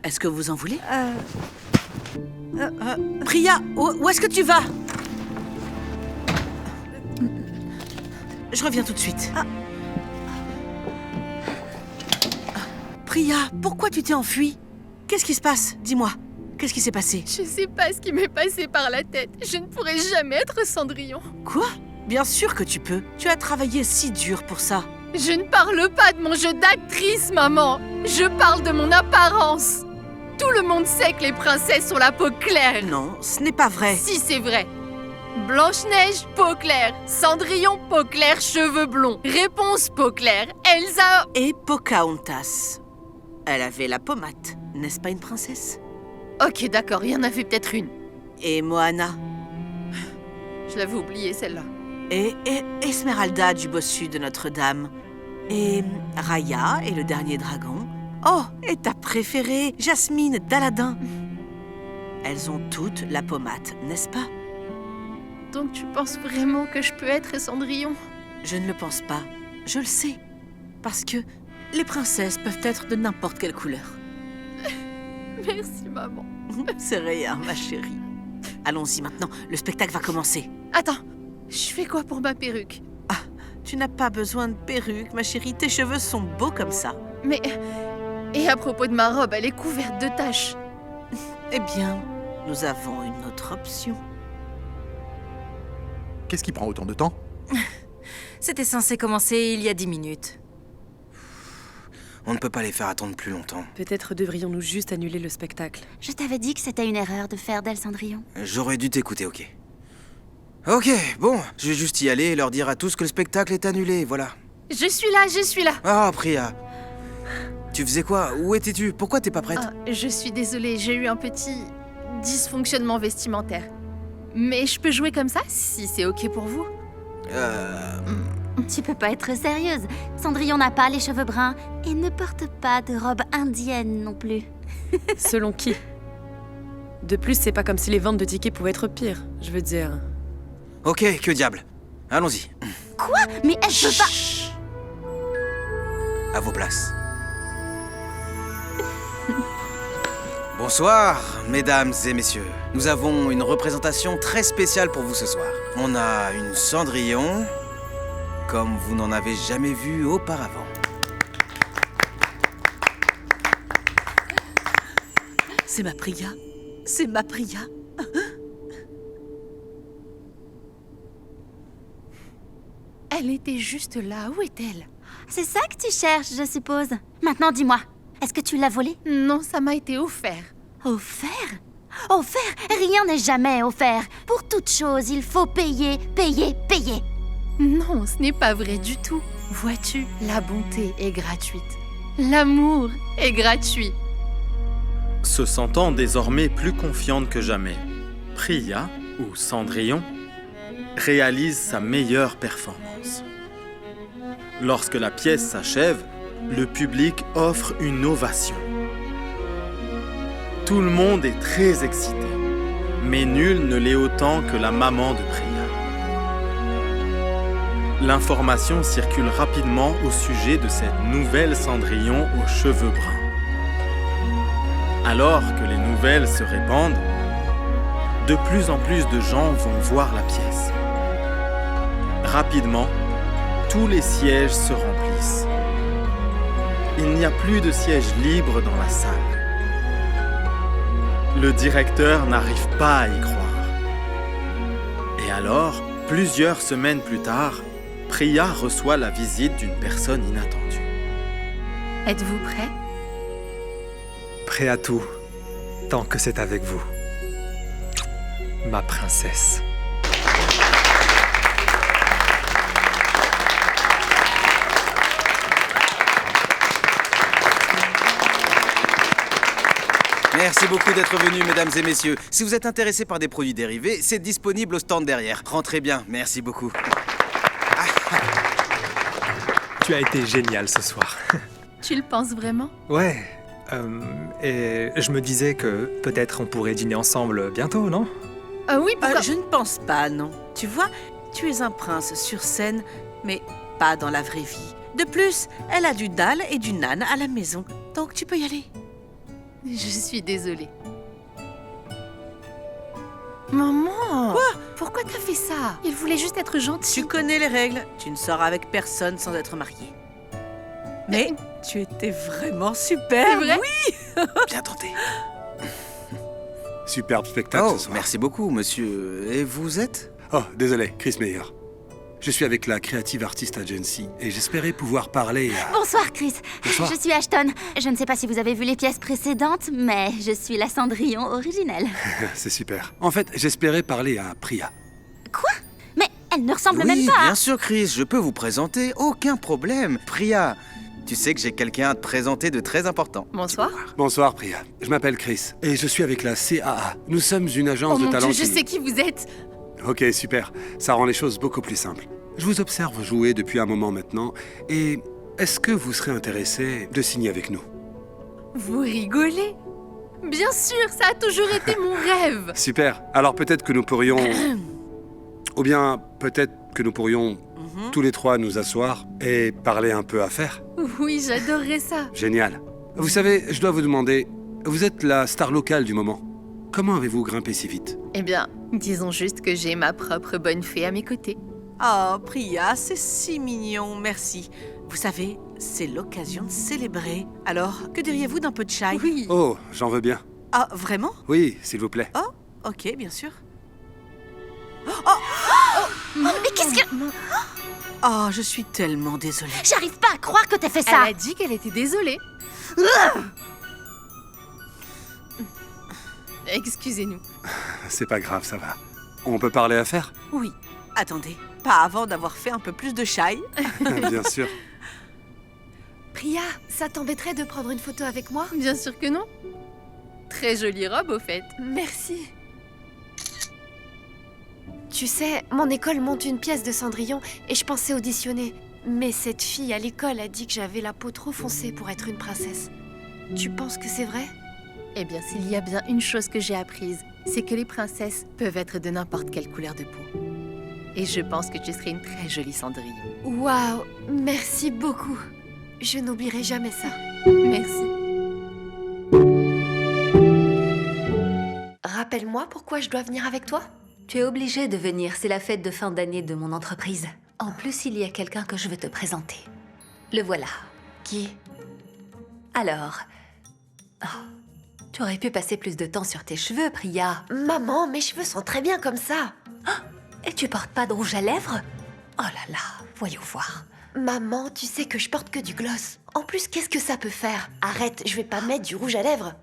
Est-ce que vous en voulez? Priya, où est-ce que tu vas? Je reviens tout de suite. Priya, pourquoi tu t'es enfuie? Qu'est-ce qui se passe? Dis-moi, qu'est-ce qui s'est passé? Je sais pas ce qui m'est passé par la tête. Je ne pourrai jamais être Cendrillon. Quoi? Bien sûr que tu peux. Tu as travaillé si dur pour ça. Je ne parle pas de mon jeu d'actrice, maman. Je parle de mon apparence. Tout le monde sait que les princesses ont la peau claire. Non, ce n'est pas vrai. Si, c'est vrai. Blanche-Neige, peau claire. Cendrillon, peau claire, cheveux blonds. Réponse, peau claire. Elsa... Et Pocahontas. Elle avait la pommade, n'est-ce pas une princesse? Ok, d'accord, il y en avait peut-être une. Et Moana. Je l'avais oubliée, celle-là. Et Esmeralda du bossu de Notre-Dame. Et Raya et le dernier dragon. Oh, et ta préférée, Jasmine d'Aladin. Elles ont toutes la pommade, n'est-ce pas? Donc tu penses vraiment que je peux être Cendrillon? Je ne le pense pas. Je le sais. Parce que les princesses peuvent être de n'importe quelle couleur. Merci, maman. C'est rien, ma chérie. Allons-y maintenant, le spectacle va commencer. Attends, je fais quoi pour ma perruque? Ah, tu n'as pas besoin de perruque, ma chérie. Tes cheveux sont beaux comme ça. Mais... Et à propos de ma robe, elle est couverte de taches. Eh bien, nous avons une autre option. Qu'est-ce qui prend autant de temps? C'était censé commencer il y a 10 minutes. On ne peut pas les faire attendre plus longtemps. Peut-être devrions-nous juste annuler le spectacle. Je t'avais dit que c'était une erreur de faire d'elle Cendrillon. J'aurais dû t'écouter, ok. Ok, bon, je vais juste y aller et leur dire à tous que le spectacle est annulé, voilà. Je suis là, je suis là. Ah, Priya. Tu faisais quoi? Où étais-tu? Pourquoi t'es pas prête? Je suis désolée, j'ai eu un petit dysfonctionnement vestimentaire. Mais je peux jouer comme ça, si c'est ok pour vous? Tu peux pas être sérieuse. Cendrillon n'a pas les cheveux bruns et ne porte pas de robe indienne non plus. Selon qui? De plus, c'est pas comme si les ventes de tickets pouvaient être pires, je veux dire. Ok, que diable. Allons-y. Quoi? Mais elle peut pas... À vos places. Bonsoir, mesdames et messieurs. Nous avons une représentation très spéciale pour vous ce soir. On a une Cendrillon, comme vous n'en avez jamais vu auparavant. C'est ma Priya. C'est ma Priya. Elle était juste là, où est-elle? C'est ça que tu cherches, je suppose. Maintenant, dis-moi, est-ce que tu l'as volée? Non, ça m'a été offert. Offert? Offert? Rien n'est jamais offert. Pour toute chose, il faut payer, payer, payer. Non, ce n'est pas vrai du tout. Vois-tu, la bonté est gratuite. L'amour est gratuit. Se sentant désormais plus confiante que jamais, Priya, ou Cendrillon, réalise sa meilleure performance. Lorsque la pièce s'achève, le public offre une ovation. Tout le monde est très excité, mais nul ne l'est autant que la maman de Priya. L'information circule rapidement au sujet de cette nouvelle Cendrillon aux cheveux bruns. Alors que les nouvelles se répandent, de plus en plus de gens vont voir la pièce. Rapidement, tous les sièges se remplissent. il n'y a plus de siège libre dans la salle. Le directeur n'arrive pas à y croire. Et alors, plusieurs semaines plus tard, Priya reçoit la visite d'une personne inattendue. Êtes-vous prêt? Prêt à tout, tant que c'est avec vous. Ma princesse. Merci beaucoup d'être venus, mesdames et messieurs. Si vous êtes intéressés par des produits dérivés, c'est disponible au stand derrière. Rentrez bien, merci beaucoup. Tu as été génial ce soir. Tu le penses vraiment? Ouais. Et je me disais que peut-être on pourrait dîner ensemble bientôt, non? Oui, pourquoi? Je ne pense pas, non. Tu vois, tu es un prince sur scène, mais pas dans la vraie vie. De plus, elle a du dalle et du nan à la maison, donc tu peux y aller. Je suis désolée. Maman! Quoi? Pourquoi t'as fait ça? Il voulait juste être gentil. Tu connais les règles. Tu ne sors avec personne sans être marié. Mais tu étais vraiment super. C'est vrai? Oui. Bien tenté. Superbe spectacle ce soir. Merci beaucoup, monsieur. Et vous êtes? Oh, désolé, Chris Meyer. Je suis avec la Creative Artist Agency et j'espérais pouvoir parler à... Bonsoir, Chris. Bonsoir. Je suis Ashton. Je ne sais pas si vous avez vu les pièces précédentes, mais je suis la Cendrillon originelle. C'est super. En fait, j'espérais parler à Priya. Quoi? Mais elle ne ressemble Oui, même pas. bien sûr, Chris, je peux vous présenter, aucun problème. Priya, tu sais que j'ai quelqu'un à te présenter de très important. Bonsoir. Bonsoir, Priya. Je m'appelle Chris et je suis avec la CAA. Nous sommes une agence Oh de mon talent. Dieu, je sais qui vous êtes. Ok, super. Ça rend les choses beaucoup plus simples. Je vous observe jouer depuis un moment maintenant et est-ce que vous serez intéressé de signer avec nous? Vous rigolez? Bien sûr, ça a toujours été mon rêve. Super. Alors peut-être que nous pourrions... Ou bien peut-être que nous pourrions tous les trois nous asseoir et parler un peu affaires. Oui, j'adorerais ça. Génial. Vous savez, je dois vous demander, vous êtes la star locale du moment. Comment avez-vous grimpé si vite? Eh bien, disons juste que j'ai ma propre bonne fée à mes côtés. Oh, Priya, c'est si mignon, merci. Vous savez, c'est l'occasion de célébrer. Alors, que diriez-vous d'un peu de chai? Oui. Oh, j'en veux bien. Ah, vraiment? Oui, s'il vous plaît. Oh, ok, bien sûr. Mais qu'est-ce que... Oh, je suis tellement désolée. J'arrive pas à croire que t'aies fait ça. Elle a dit qu'elle était désolée. Excusez-nous. C'est pas grave, ça va. On peut parler affaires? Oui. Attendez, pas avant d'avoir fait un peu plus de chai. Bien sûr. Priya, ça t'embêterait de prendre une photo avec moi? Bien sûr que non. Très jolie robe, au fait. Merci. Tu sais, mon école monte une pièce de Cendrillon et je pensais auditionner. Mais cette fille à l'école a dit que j'avais la peau trop foncée pour être une princesse. Tu penses que c'est vrai? Eh bien, s'il y a bien une chose que j'ai apprise, c'est que les princesses peuvent être de n'importe quelle couleur de peau. Et je pense que tu serais une très jolie Cendrillon. Waouh, merci beaucoup. Je n'oublierai jamais ça. Merci. Rappelle-moi pourquoi je dois venir avec toi? Tu es obligé de venir, c'est la fête de fin d'année de mon entreprise. En plus, il y a quelqu'un que je veux te présenter. Le voilà. Qui? Alors... Oh, tu aurais pu passer plus de temps sur tes cheveux, Priya. Maman, mes cheveux sont très bien comme ça. Et tu portes pas de rouge à lèvres? Oh là là, voyons voir. Maman, tu sais que je porte que du gloss. En plus, qu'est-ce que ça peut faire? Arrête, je vais pas mettre du rouge à lèvres.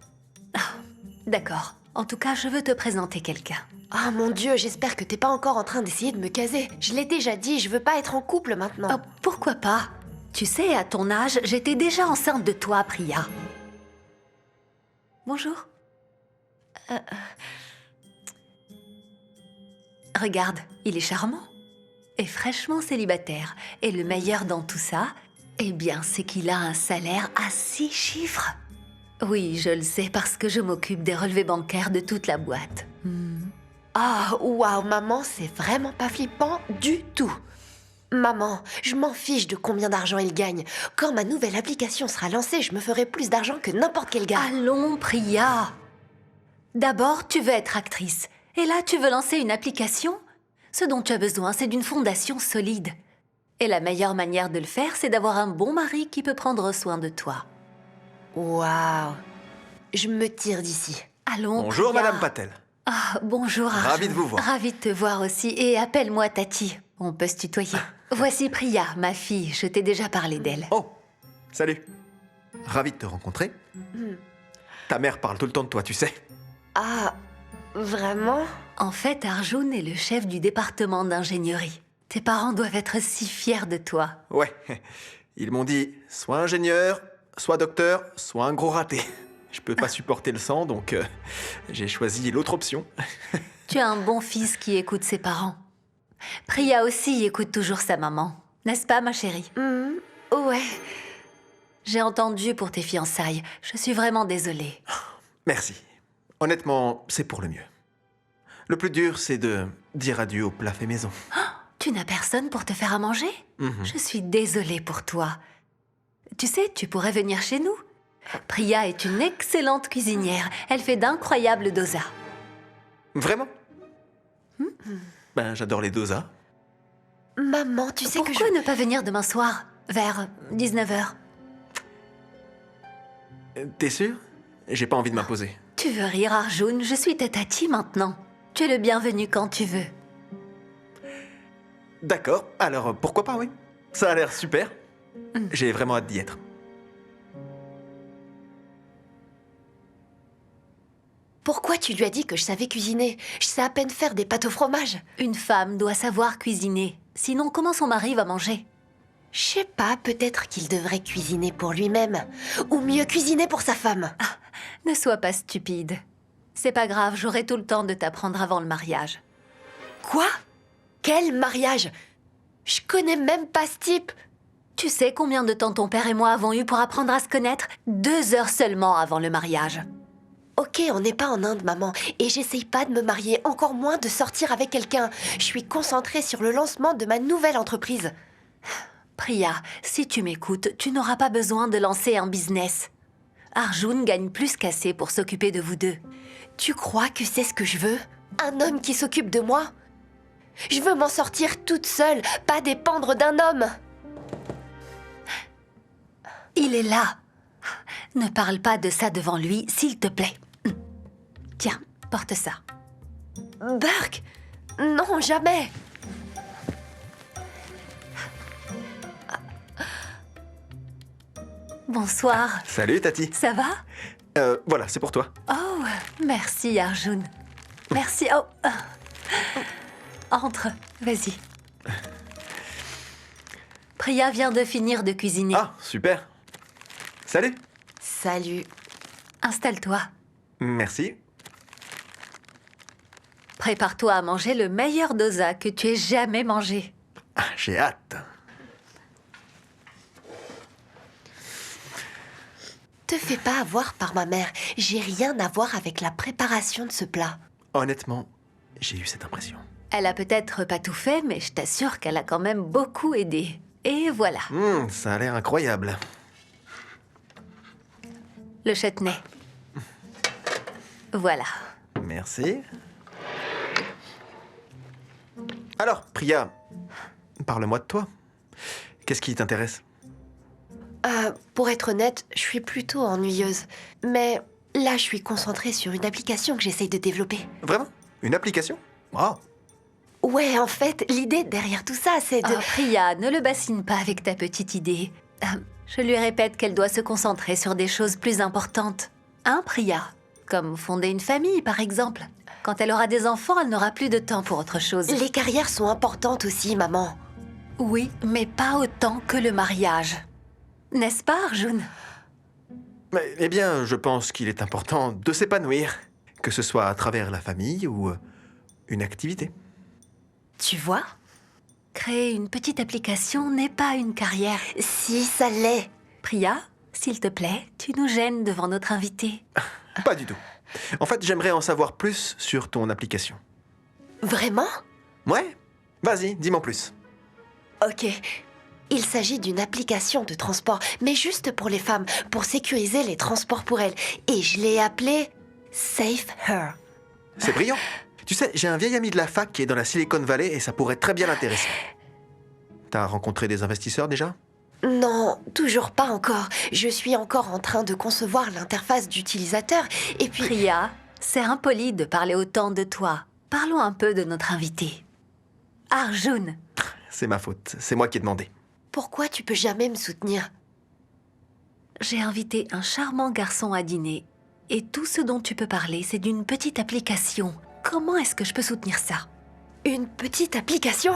D'accord. En tout cas, je veux te présenter quelqu'un. Ah mon Dieu, j'espère que t'es pas encore en train d'essayer de me caser. Je l'ai déjà dit, je veux pas être en couple maintenant. Oh, pourquoi pas? Tu sais, à ton âge, j'étais déjà enceinte de toi, Priya. Bonjour. Regarde, il est charmant. Et fraîchement célibataire. Et le meilleur dans tout ça, eh bien, c'est qu'il a un salaire à 6 chiffres. Oui, je le sais parce que je m'occupe des relevés bancaires de toute la boîte. Ah, waouh, maman, c'est vraiment pas flippant du tout. Maman, je m'en fiche de combien d'argent il gagne. Quand ma nouvelle application sera lancée, je me ferai plus d'argent que n'importe quel gars. Allons, Priya. D'abord, tu veux être actrice. Et là, tu veux lancer une application? Ce dont tu as besoin, c'est d'une fondation solide. Et la meilleure manière de le faire, c'est d'avoir un bon mari qui peut prendre soin de toi. Waouh. Je me tire d'ici. Allons, Bonjour, Priya. Madame Patel. Ah, bonjour, Arjun. Ravi de vous voir. Ravi de te voir aussi. Et appelle-moi Tati. On peut se tutoyer. Voici Priya, ma fille. Je t'ai déjà parlé d'elle. Oh, salut. Ravi de te rencontrer. Ta mère parle tout le temps de toi, tu sais. Ah, vraiment? En fait, Arjun est le chef du département d'ingénierie. Tes parents doivent être si fiers de toi. Ouais, ils m'ont dit soit ingénieur, soit docteur, soit un gros raté. Je peux pas supporter le sang, donc j'ai choisi l'autre option. Tu as un bon fils qui écoute ses parents. Priya aussi écoute toujours sa maman. N'est-ce pas, ma chérie? Ouais. J'ai entendu pour tes fiançailles. Je suis vraiment désolée. Merci. Honnêtement, c'est pour le mieux. Le plus dur, c'est de dire adieu au plat fait maison. Tu n'as personne pour te faire à manger? Je suis désolée pour toi. Tu sais, tu pourrais venir chez nous. Priya est une excellente cuisinière. Elle fait d'incroyables dosas. Vraiment? Ben, j'adore les dosas. Maman, tu sais Pourquoi ne pas venir demain soir, vers 19h? T'es sûr? J'ai pas envie de m'imposer. Tu veux rire, Arjun? Je suis ta Tati maintenant. Tu es le bienvenu quand tu veux. D'accord, alors pourquoi pas, oui. Ça a l'air super. J'ai vraiment hâte d'y être. Pourquoi tu lui as dit que je savais cuisiner? Je sais à peine faire des pâtes au fromage. Une femme doit savoir cuisiner. Sinon, comment son mari va manger? Je sais pas, peut-être qu'il devrait cuisiner pour lui-même. Ou mieux cuisiner pour sa femme. Ne sois pas stupide. C'est pas grave, j'aurai tout le temps de t'apprendre avant le mariage. Quoi? Quel mariage? Je connais même pas ce type. Tu sais combien de temps ton père et moi avons eu pour apprendre à se connaître? 2 heures seulement avant le mariage. Ok, on n'est pas en Inde, maman. Et j'essaye pas de me marier, encore moins de sortir avec quelqu'un. Je suis concentrée sur le lancement de ma nouvelle entreprise. Priya, si tu m'écoutes, tu n'auras pas besoin de lancer un business. Arjun gagne plus qu'assez pour s'occuper de vous deux. Tu crois que c'est ce que je veux? Un homme qui s'occupe de moi? Je veux m'en sortir toute seule, pas dépendre d'un homme. Il est là. Ne parle pas de ça devant lui, s'il te plaît. Tiens, porte ça. Burke? Non, jamais. Bonsoir. Salut, Tati. Ça va? Voilà, c'est pour toi. Oh, merci, Arjun. Merci. Oh. Entre, vas-y. Priya vient de finir de cuisiner. Ah, super. Salut. Salut. Installe-toi. Merci. Prépare-toi à manger le meilleur dosa que tu aies jamais mangé. J'ai hâte. Te fais pas avoir par ma mère. J'ai rien à voir avec la préparation de ce plat. Honnêtement, j'ai eu cette impression. Elle a peut-être pas tout fait, mais je t'assure qu'elle a quand même beaucoup aidé. Et voilà. Ça a l'air incroyable. Le chutney. Voilà. Merci. Alors, Priya, parle-moi de toi. Qu'est-ce qui t'intéresse? Pour être honnête, je suis plutôt ennuyeuse. Mais là, je suis concentrée sur une application que j'essaye de développer. Vraiment? Une application? Wow. Ouais, en fait, l'idée derrière tout ça, c'est de... Oh, Priya, ne le bassine pas avec ta petite idée. Je lui répète qu'elle doit se concentrer sur des choses plus importantes. Hein, Priya? Comme fonder une famille, par exemple. Quand elle aura des enfants, elle n'aura plus de temps pour autre chose. Les carrières sont importantes aussi, maman. Oui, mais pas autant que le mariage. N'est-ce pas, Arjun? Eh bien, je pense qu'il est important de s'épanouir, que ce soit à travers la famille ou une activité. Tu vois? Créer une petite application n'est pas une carrière. Si, ça l'est. Priya, s'il te plaît, tu nous gênes devant notre invité. Pas du tout. En fait, j'aimerais en savoir plus sur ton application. Vraiment? Ouais? Vas-y, dis-moi plus. Ok. Il s'agit d'une application de transport, mais juste pour les femmes, pour sécuriser les transports pour elles. Et je l'ai appelée Safe Her. C'est brillant. Tu sais, j'ai un vieil ami de la fac qui est dans la Silicon Valley et ça pourrait très bien l'intéresser. T'as rencontré des investisseurs déjà? Non, toujours pas encore. Je suis encore en train de concevoir l'interface d'utilisateur et puis... Priya, c'est impoli de parler autant de toi. Parlons un peu de notre invité. Arjun. C'est ma faute, c'est moi qui ai demandé. Pourquoi tu peux jamais me soutenir? J'ai invité un charmant garçon à dîner. Et tout ce dont tu peux parler, c'est d'une petite application. Comment est-ce que je peux soutenir ça? Une petite application?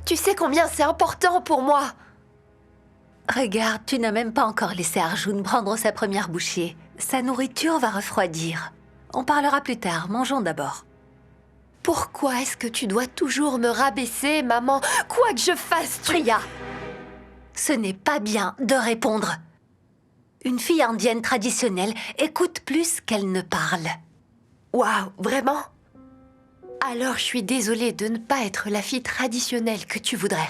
Tu sais combien c'est important pour moi? Regarde, tu n'as même pas encore laissé Arjun prendre sa première bouchée. Sa nourriture va refroidir. On parlera plus tard, mangeons d'abord. Pourquoi est-ce que tu dois toujours me rabaisser, maman? Quoi que je fasse, Priya, ce n'est pas bien de répondre. Une fille indienne traditionnelle écoute plus qu'elle ne parle. Waouh, vraiment? Alors je suis désolée de ne pas être la fille traditionnelle que tu voudrais.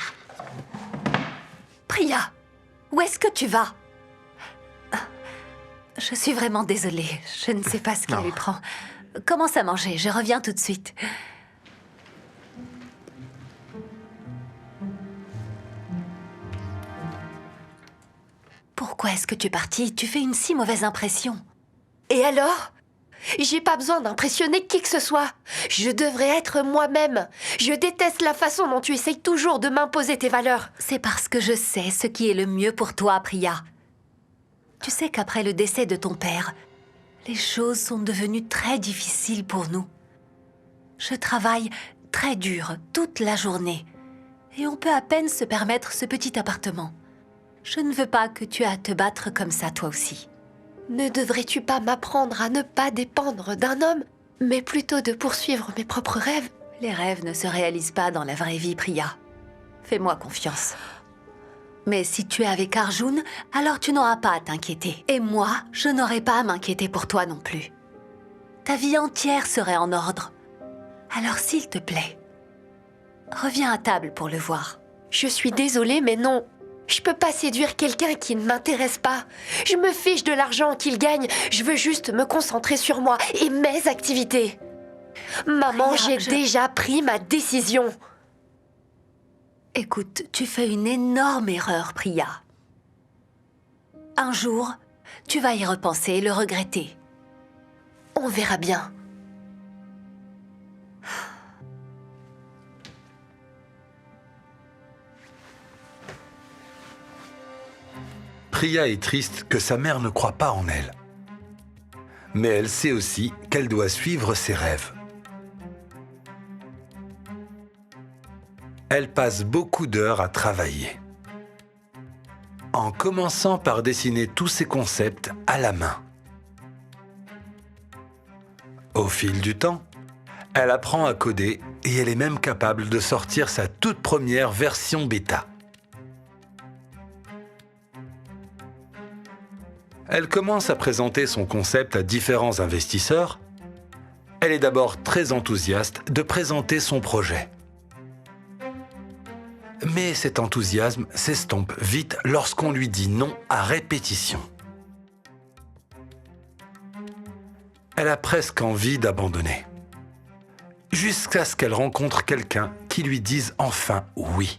Priya, où est-ce que tu vas? Je suis vraiment désolée. Je ne sais pas ce qui lui prend. Commence à manger, je reviens tout de suite. Pourquoi est-ce que tu es partie? Tu fais une si mauvaise impression. Et alors? J'ai pas besoin d'impressionner qui que ce soit. Je devrais être moi-même. Je déteste la façon dont tu essayes toujours de m'imposer tes valeurs. C'est parce que je sais ce qui est le mieux pour toi, Priya. Tu sais qu'après le décès de ton père, les choses sont devenues très difficiles pour nous. Je travaille très dur toute la journée et on peut à peine se permettre ce petit appartement. Je ne veux pas que tu aies à te battre comme ça toi aussi. Ne devrais-tu pas m'apprendre à ne pas dépendre d'un homme, mais plutôt de poursuivre mes propres rêves? Les rêves ne se réalisent pas dans la vraie vie, Priya. Fais-moi confiance. Mais si tu es avec Arjun, alors tu n'auras pas à t'inquiéter. Et moi, je n'aurai pas à m'inquiéter pour toi non plus. Ta vie entière serait en ordre. Alors s'il te plaît, reviens à table pour le voir. Je suis désolée, mais non. Je peux pas séduire quelqu'un qui ne m'intéresse pas. Je me fiche de l'argent qu'il gagne. Je veux juste me concentrer sur moi et mes activités. Maman, j'ai déjà pris ma décision. Écoute, tu fais une énorme erreur, Priya. Un jour, tu vas y repenser et le regretter. On verra bien. Priya est triste que sa mère ne croit pas en elle. Mais elle sait aussi qu'elle doit suivre ses rêves. Elle passe beaucoup d'heures à travailler. En commençant par dessiner tous ses concepts à la main. Au fil du temps, elle apprend à coder et elle est même capable de sortir sa toute première version bêta. Elle commence à présenter son concept à différents investisseurs. Elle est d'abord très enthousiaste de présenter son projet. Mais cet enthousiasme s'estompe vite lorsqu'on lui dit non à répétition. Elle a presque envie d'abandonner. Jusqu'à ce qu'elle rencontre quelqu'un qui lui dise enfin oui.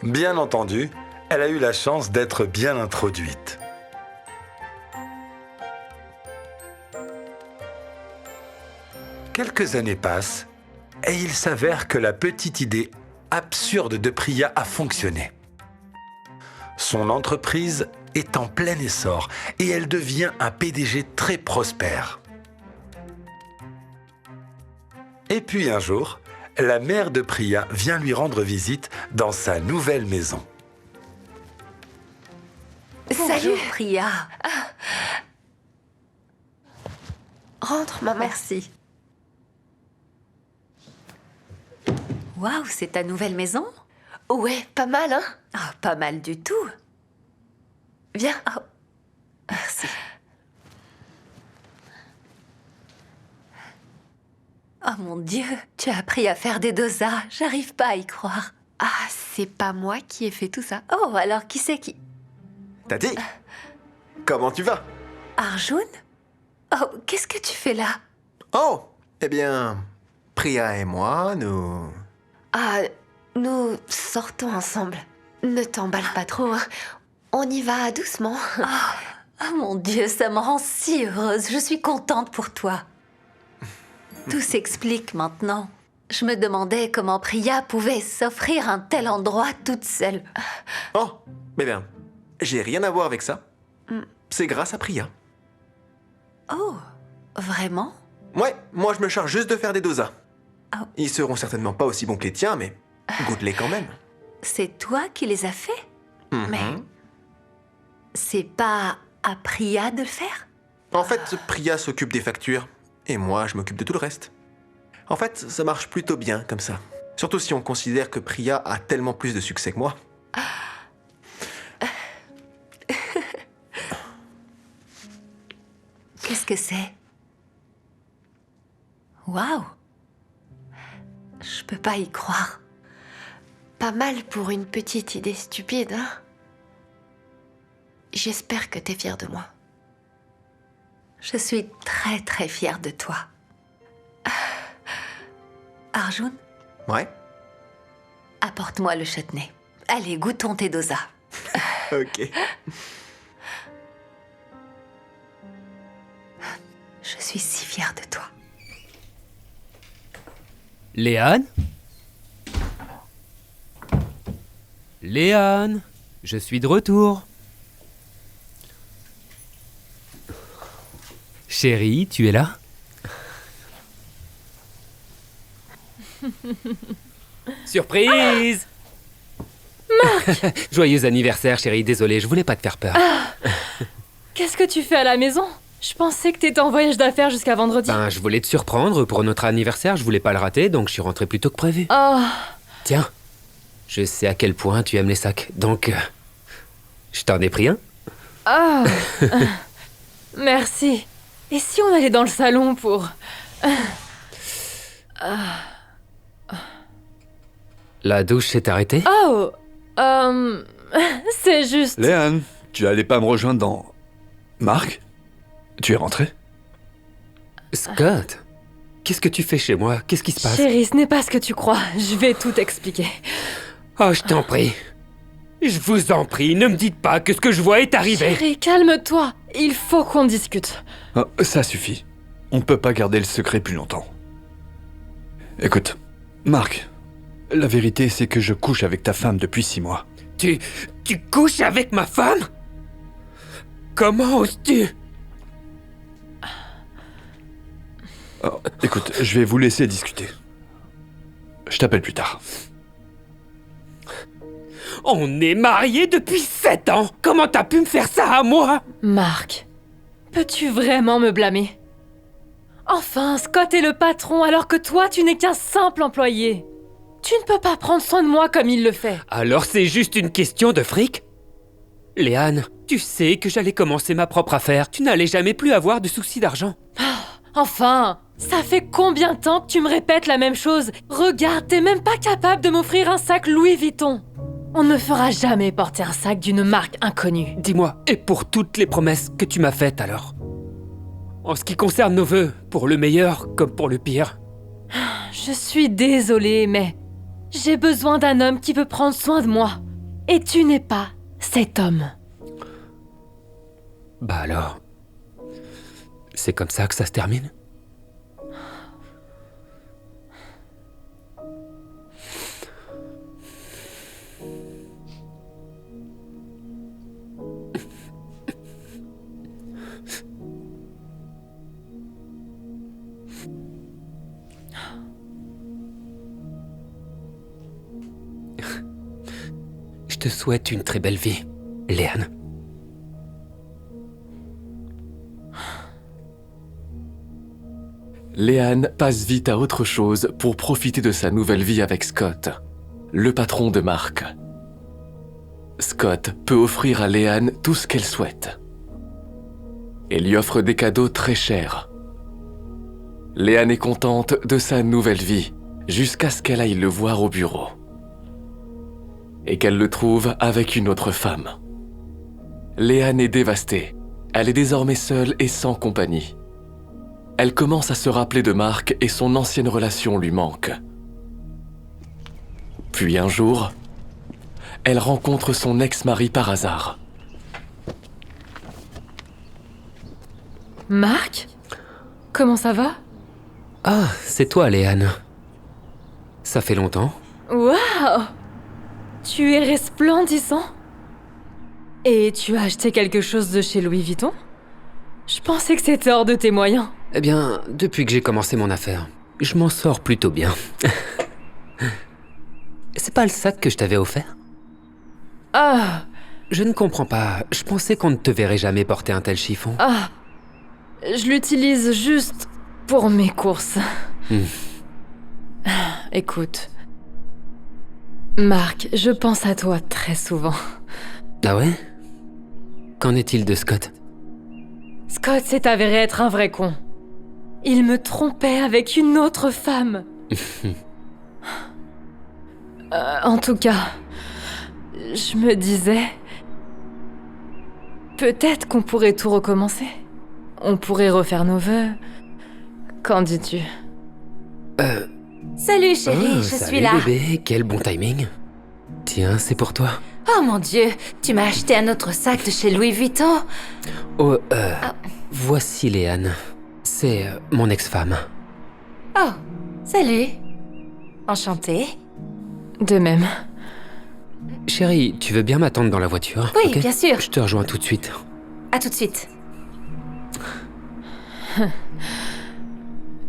Bien entendu, elle a eu la chance d'être bien introduite. Quelques années passent et il s'avère que la petite idée absurde de Priya a fonctionné. Son entreprise est en plein essor et elle devient un PDG très prospère. Et puis un jour, la mère de Priya vient lui rendre visite dans sa nouvelle maison. Salut, Priya. Rentre, maman. Merci. Waouh, c'est ta nouvelle maison? Ouais, pas mal, hein? Oh, pas mal du tout. Viens. Oh, merci. Oh mon Dieu, tu as appris à faire des dosas. J'arrive pas à y croire. Ah, c'est pas moi qui ai fait tout ça. Oh, alors qui c'est qui... Tati, comment tu vas? Arjun? Oh, qu'est-ce que tu fais là? Oh, Eh bien, Priya et moi, nous... Ah, nous sortons ensemble. Ne t'emballe pas trop, hein. On y va doucement. Oh mon Dieu, ça me rend si heureuse. Je suis contente pour toi. Tout s'explique maintenant. Je me demandais comment Priya pouvait s'offrir un tel endroit toute seule. Oh, mais bien, j'ai rien à voir avec ça. C'est grâce à Priya. Oh, vraiment? Ouais, moi je me charge juste de faire des dosas. Ils seront certainement pas aussi bons que les tiens, mais goûte-les quand même. C'est toi qui les as faits? Mais Mhm. c'est pas à Priya de le faire? En fait, Priya s'occupe des factures, et moi je m'occupe de tout le reste. En fait, ça marche plutôt bien comme ça. Surtout si on considère que Priya a tellement plus de succès que moi. Qu'est-ce que c'est? Waouh! Je peux pas y croire. Pas mal pour une petite idée stupide, hein? J'espère que t'es fière de moi. Je suis très très fière de toi. Arjun, Ouais? apporte-moi le chutney. Allez, goûtons tes dosas. Ok. Je suis si fière de toi. Léane? Léane, je suis de retour. Chérie, tu es là? Surprise! Marc! Joyeux anniversaire, chérie. Désolé, je voulais pas te faire peur. Qu'est-ce que tu fais à la maison? Je pensais que t'étais en voyage d'affaires jusqu'à vendredi. Ben, je voulais te surprendre pour notre anniversaire, je voulais pas le rater, donc je suis rentré plus tôt que prévu. Oh, Tiens, je sais à quel point tu aimes les sacs, donc je t'en ai pris un. ah, merci. Et si on allait dans le salon pour... La douche s'est arrêtée? Oh, c'est juste... Léane, tu allais pas me rejoindre dans... Marc? Tu es rentré? Scott, qu'est-ce que tu fais chez moi? Qu'est-ce qui se passe? Chérie, ce n'est pas ce que tu crois. Je vais tout expliquer. Oh, je t'en prie. Je vous en prie, ne me dites pas que ce que je vois est arrivé. Chérie, calme-toi. Il faut qu'on discute. Oh, ça suffit. On peut pas garder le secret plus longtemps. Écoute, Marc, la vérité c'est que je couche avec ta femme depuis 6 mois. Tu couches avec ma femme? Comment oses-tu? Oh, écoute, je vais vous laisser discuter. Je t'appelle plus tard. On est mariés depuis 7 ans. Comment t'as pu me faire ça à moi? Marc, peux-tu vraiment me blâmer? Enfin, Scott est le patron alors que toi, tu n'es qu'un simple employé. Tu ne peux pas prendre soin de moi comme il le fait. Alors c'est juste une question de fric? Léane, tu sais que j'allais commencer ma propre affaire. Tu n'allais jamais plus avoir de soucis d'argent. Enfin, ça fait combien de temps que tu me répètes la même chose? Regarde, t'es même pas capable de m'offrir un sac Louis Vuitton. On ne fera jamais porter un sac d'une marque inconnue. Dis-moi, et pour toutes les promesses que tu m'as faites alors? En ce qui concerne nos vœux, pour le meilleur comme pour le pire. Je suis désolée, mais j'ai besoin d'un homme qui peut prendre soin de moi. Et tu n'es pas cet homme. Bah alors... C'est comme ça que ça se termine? Je te souhaite une très belle vie, Léane. Léane passe vite à autre chose pour profiter de sa nouvelle vie avec Scott, le patron de Marc. Scott peut offrir à Léane tout ce qu'elle souhaite. Et lui offre des cadeaux très chers. Léane est contente de sa nouvelle vie, jusqu'à ce qu'elle aille le voir au bureau. Et qu'elle le trouve avec une autre femme. Léane est dévastée. Elle est désormais seule et sans compagnie. Elle commence à se rappeler de Mark et son ancienne relation lui manque. Puis un jour, elle rencontre son ex-mari par hasard. Mark? Comment ça va? Ah, c'est toi, Léane. Ça fait longtemps? Waouh! Tu es resplendissant. Et tu as acheté quelque chose de chez Louis Vuitton? Je pensais que c'était hors de tes moyens. Eh bien, depuis que j'ai commencé mon affaire, je m'en sors plutôt bien. C'est pas le sac que je t'avais offert? Ah! Je ne comprends pas. Je pensais qu'on ne te verrait jamais porter un tel chiffon. Ah! Je l'utilise juste pour mes courses. Écoute... Mark, je pense à toi très souvent. Ah ouais? Qu'en est-il de Scott? Scott s'est avéré être un vrai con. Il me trompait avec une autre femme. En tout cas, je me disais... Peut-être qu'on pourrait tout recommencer. On pourrait refaire nos vœux. Qu'en dis-tu? Salut chérie, je salut, suis là. Bébé, quel bon timing. Tiens, c'est pour toi. Oh mon Dieu, tu m'as acheté un autre sac de chez Louis Vuitton. Oh, voici Léane. C'est mon ex-femme. Oh, salut. Enchantée. De même. Chérie, tu veux bien m'attendre dans la voiture? Oui, ok bien sûr. Je te rejoins tout de suite. À tout de suite.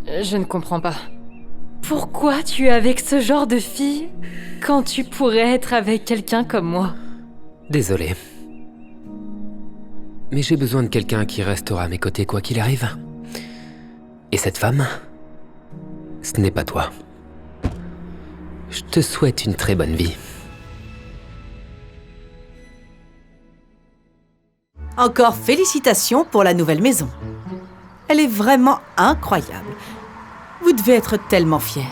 Je ne comprends pas. Pourquoi tu es avec ce genre de fille quand tu pourrais être avec quelqu'un comme moi? Désolé. Mais j'ai besoin de quelqu'un qui restera à mes côtés quoi qu'il arrive. Et cette femme, ce n'est pas toi. Je te souhaite une très bonne vie. Encore félicitations pour la nouvelle maison. Elle est vraiment incroyable. Vous devez être tellement fiers.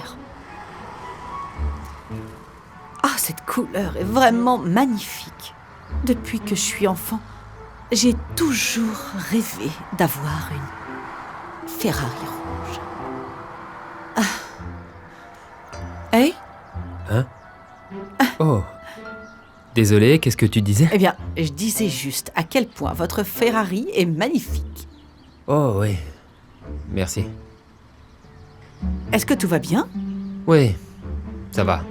Ah, cette couleur est vraiment magnifique. Depuis que je suis enfant, j'ai toujours rêvé d'avoir une Ferrari rouge. Ah. Hey? Hein? Oh. Désolé, qu'est-ce que tu disais? Eh bien, je disais juste à quel point votre Ferrari est magnifique. Oh, oui. Merci. Est-ce que tout va bien? Oui, ça va.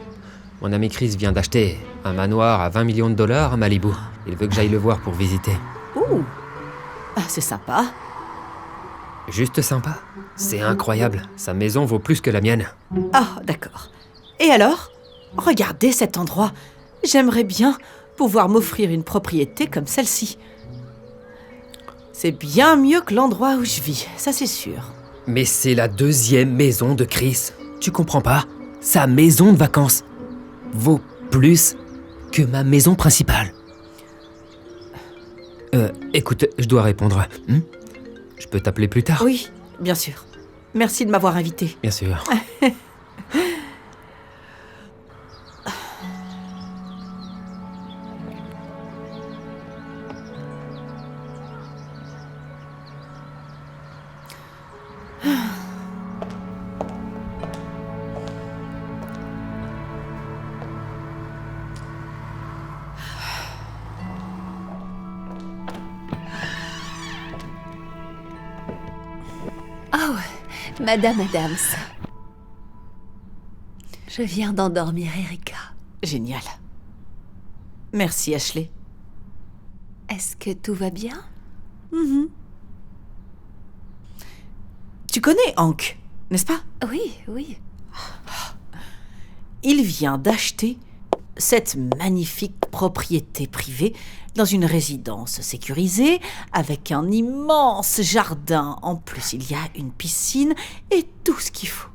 Mon ami Chris vient d'acheter un manoir à 20 millions de dollars à Malibu. Il veut que j'aille le voir pour visiter. Ouh, ah, c'est sympa. Juste sympa. C'est incroyable. Sa maison vaut plus que la mienne. Ah, d'accord. Et alors? Regardez cet endroit. J'aimerais bien pouvoir m'offrir une propriété comme celle-ci. C'est bien mieux que l'endroit où je vis, ça c'est sûr. Mais c'est la deuxième maison de Chris. Tu comprends pas? Sa maison de vacances vaut plus que ma maison principale. Écoute, je dois répondre. Je peux t'appeler plus tard? Oui, bien sûr. Merci de m'avoir invité. Bien sûr. Oh, Madame Adams. Je viens d'endormir Erika. Génial. Merci, Ashley. Est-ce que tout va bien? Tu connais Hank, n'est-ce pas? Oui, oui. Il vient d'acheter cette magnifique propriété privée dans une résidence sécurisée avec un immense jardin. En plus, il y a une piscine et tout ce qu'il faut.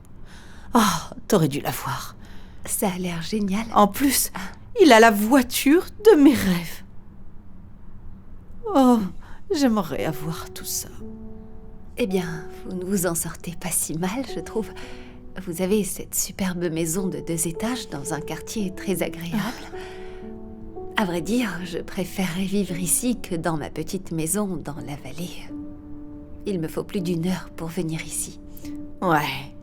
Ah, t'aurais dû la voir. Ça a l'air génial. En plus, il a la voiture de mes rêves. Oh, j'aimerais avoir tout ça. Eh bien, vous ne vous en sortez pas si mal, je trouve. Vous avez cette superbe maison de 2 étages dans un quartier très agréable. À vrai dire, je préférerais vivre ici que dans ma petite maison dans la vallée. Il me faut plus d'1 heure pour venir ici. Ouais.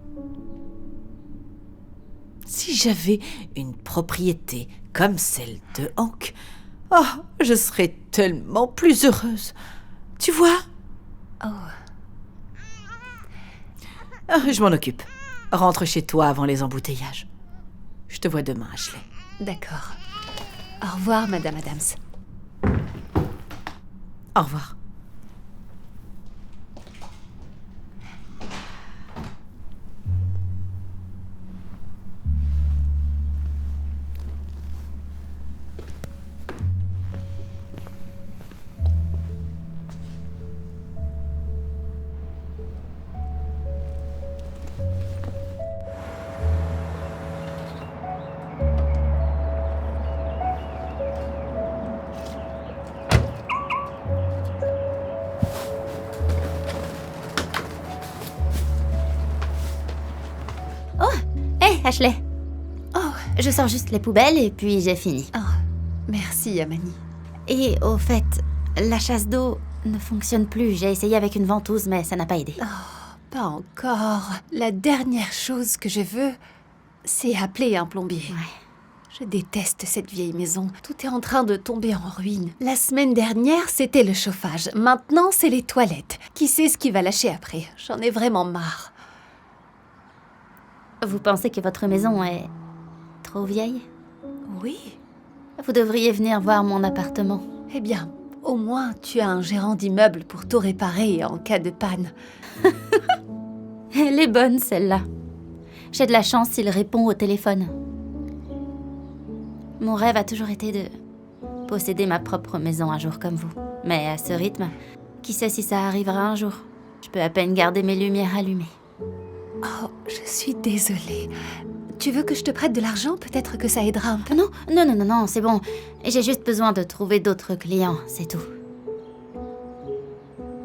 Si j'avais une propriété comme celle de Hank, oh, je serais tellement plus heureuse. Tu vois? Oh. Je m'en occupe. Rentre chez toi avant les embouteillages. Je te vois demain, Ashley. D'accord. Au revoir, Madame Adams. Au revoir. Ashley. Oh, je sors juste les poubelles et puis j'ai fini. Oh, merci, Amani. Et au fait, la chasse d'eau ne fonctionne plus. J'ai essayé avec une ventouse, mais ça n'a pas aidé. Oh, pas encore. La dernière chose que je veux, c'est appeler un plombier. Ouais. Je déteste cette vieille maison. Tout est en train de tomber en ruine. La semaine dernière, c'était le chauffage. Maintenant, c'est les toilettes. Qui sait ce qui va lâcher après? J'en ai vraiment marre. Vous pensez que votre maison est trop vieille? Oui. Vous devriez venir voir mon appartement. Eh bien, au moins tu as un gérant d'immeuble pour tout réparer en cas de panne. Elle est bonne, celle-là. J'ai de la chance s'il répond au téléphone. Mon rêve a toujours été de posséder ma propre maison un jour comme vous. Mais à ce rythme, qui sait si ça arrivera un jour? Je peux à peine garder mes lumières allumées. Oh, je suis désolée. Tu veux que je te prête de l'argent? Peut-être que ça aidera un peu. Non, c'est bon. J'ai juste besoin de trouver d'autres clients, c'est tout.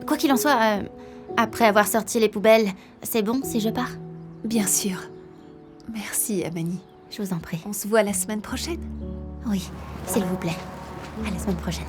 Quoi qu'il en soit, après avoir sorti les poubelles, c'est bon si je pars? Bien sûr. Merci, Amani. Je vous en prie. On se voit la semaine prochaine? Oui, s'il vous plaît. À la semaine prochaine.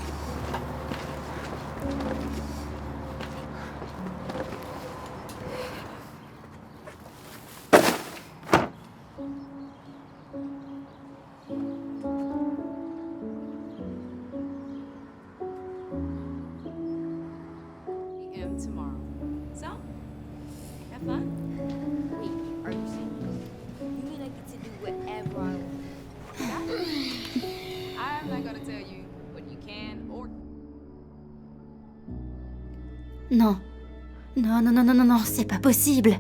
Non, c'est pas possible.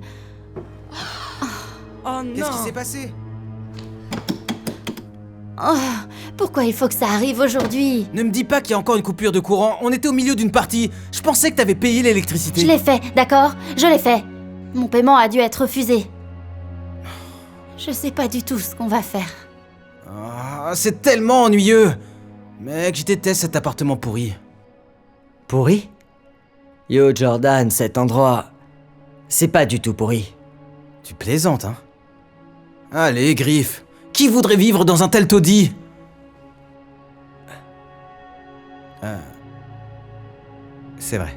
Oh non! Qu'est-ce qui s'est passé? Oh, pourquoi il faut que ça arrive aujourd'hui? Ne me dis pas qu'il y a encore une coupure de courant, on était au milieu d'une partie. Je pensais que t'avais payé l'électricité. Je l'ai fait, d'accord? Je l'ai fait. Mon paiement a dû être refusé. Je sais pas du tout ce qu'on va faire. Oh, c'est tellement ennuyeux. Mec, je déteste cet appartement pourri. Pourri? Yo Jordan, cet endroit, c'est pas du tout pourri. Tu plaisantes, hein? Allez, Griff, qui voudrait vivre dans un tel taudis? C'est vrai.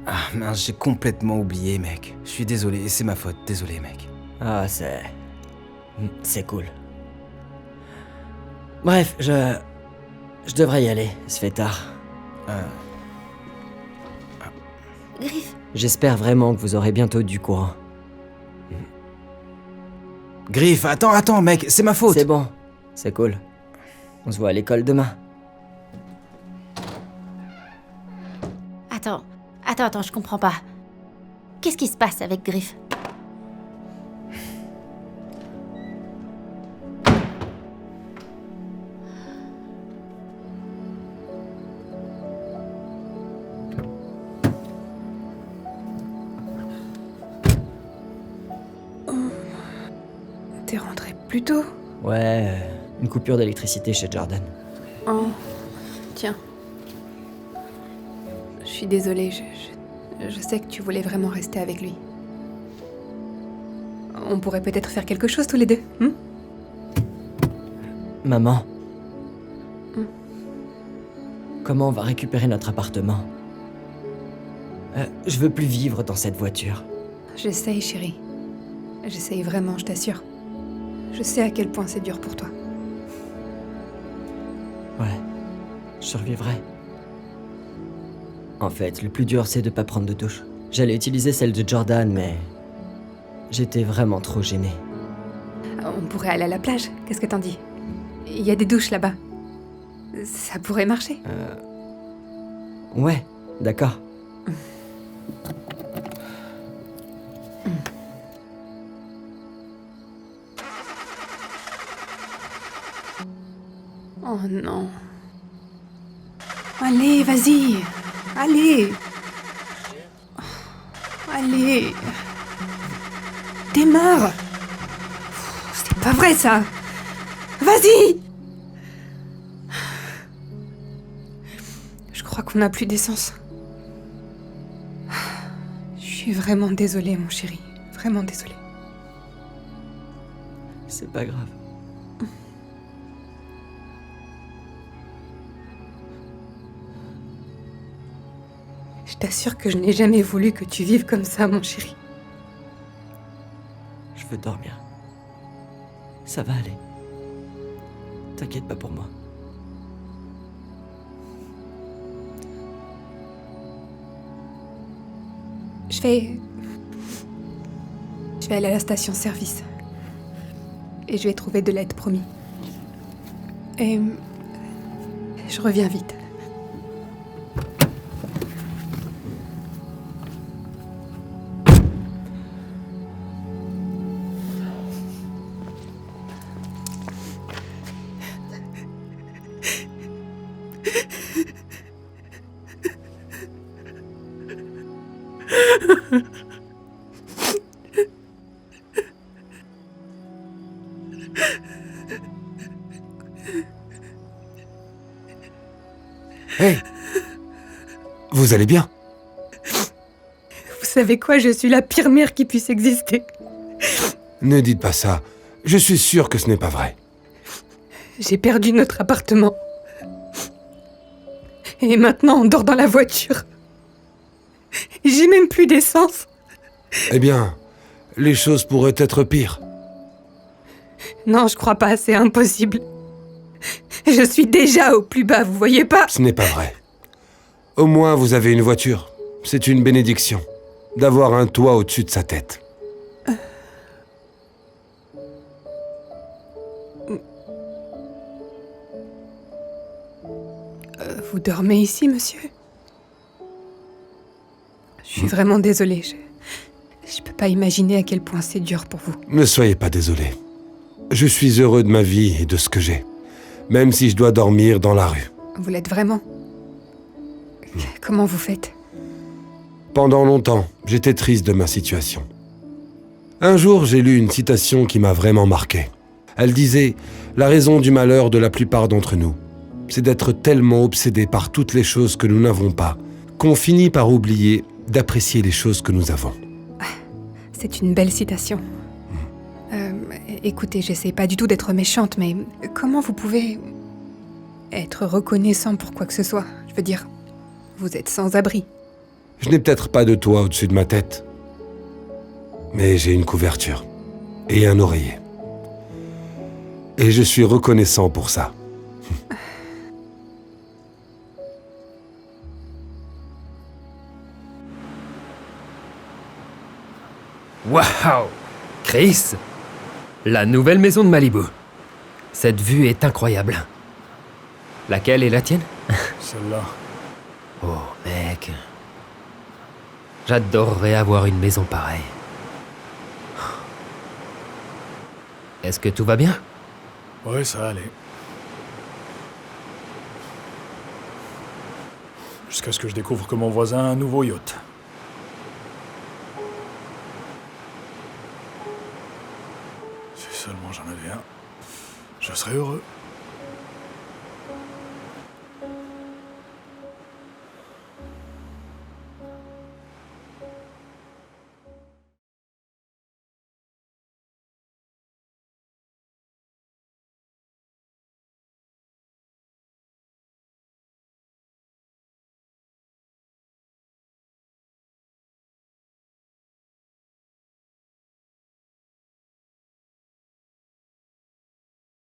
Ah mince, j'ai complètement oublié, mec. Je suis désolé, c'est ma faute, désolé, mec. Ah, c'est cool. Bref, je devrais y aller, il se fait tard. Griff. J'espère vraiment que vous aurez bientôt du courant. Griff, attends, mec, c'est ma faute. C'est bon, c'est cool. On se voit à l'école demain. Attends, je comprends pas. Qu'est-ce qui se passe avec Griff? T'es rentré plus tôt? Ouais, une coupure d'électricité chez Jordan. Oh, tiens. Je suis désolée, je sais que tu voulais vraiment rester avec lui. On pourrait peut-être faire quelque chose tous les deux, hein? Maman. Comment on va récupérer notre appartement? Je veux plus vivre dans cette voiture. J'essaye, chérie. J'essaye vraiment, je t'assure. Je sais à quel point c'est dur pour toi. Ouais, je survivrai. En fait, le plus dur, c'est de pas prendre de douche. J'allais utiliser celle de Jordan, mais... j'étais vraiment trop gêné. On pourrait aller à la plage, qu'est-ce que t'en dis? Il y a des douches là-bas. Ça pourrait marcher. Ouais, d'accord. Oh non. Allez, vas-y. Allez. Allez. Démarre. C'est pas vrai ça. Vas-y. Je crois qu'on n'a plus d'essence. Je suis vraiment désolée, mon chéri. Vraiment désolée. C'est pas grave. Je t'assure que je n'ai jamais voulu que tu vives comme ça, mon chéri. Je veux dormir. Ça va aller. T'inquiète pas pour moi. Je vais aller à la station-service. Et je vais trouver de l'aide, promis. Et... je reviens vite. Hey! Vous allez bien? Vous savez quoi? Je suis la pire mère qui puisse exister. Ne dites pas ça. Je suis sûr que ce n'est pas vrai. J'ai perdu notre appartement. Et maintenant, on dort dans la voiture. J'ai même plus d'essence. Eh bien, les choses pourraient être pires. Non, je crois pas, c'est impossible. Je suis déjà au plus bas, vous voyez pas? Ce n'est pas vrai. Au moins, vous avez une voiture. C'est une bénédiction d'avoir un toit au-dessus de sa tête. Vous dormez ici, monsieur? Je suis vraiment désolée. Je peux pas imaginer à quel point c'est dur pour vous. Ne soyez pas désolé. Je suis heureux de ma vie et de ce que j'ai. Même si je dois dormir dans la rue. Vous l'êtes vraiment? Comment vous faites? Pendant longtemps, j'étais triste de ma situation. Un jour, j'ai lu une citation qui m'a vraiment marqué. Elle disait « La raison du malheur de la plupart d'entre nous, c'est d'être tellement obsédés par toutes les choses que nous n'avons pas, qu'on finit par oublier d'apprécier les choses que nous avons. » C'est une belle citation. Écoutez, j'essaie pas du tout d'être méchante, mais comment vous pouvez être reconnaissant pour quoi que ce soit? Je veux dire, vous êtes sans abri. Je n'ai peut-être pas de toit au-dessus de ma tête, mais j'ai une couverture et un oreiller. Et je suis reconnaissant pour ça. Waouh! Chris! La nouvelle maison de Malibu. Cette vue est incroyable. Laquelle est la tienne? Celle-là. Oh, mec. J'adorerais avoir une maison pareille. Est-ce que tout va bien? Ouais, ça allait. Jusqu'à ce que je découvre que mon voisin a un nouveau yacht. Si seulement j'en avais un, je serais heureux.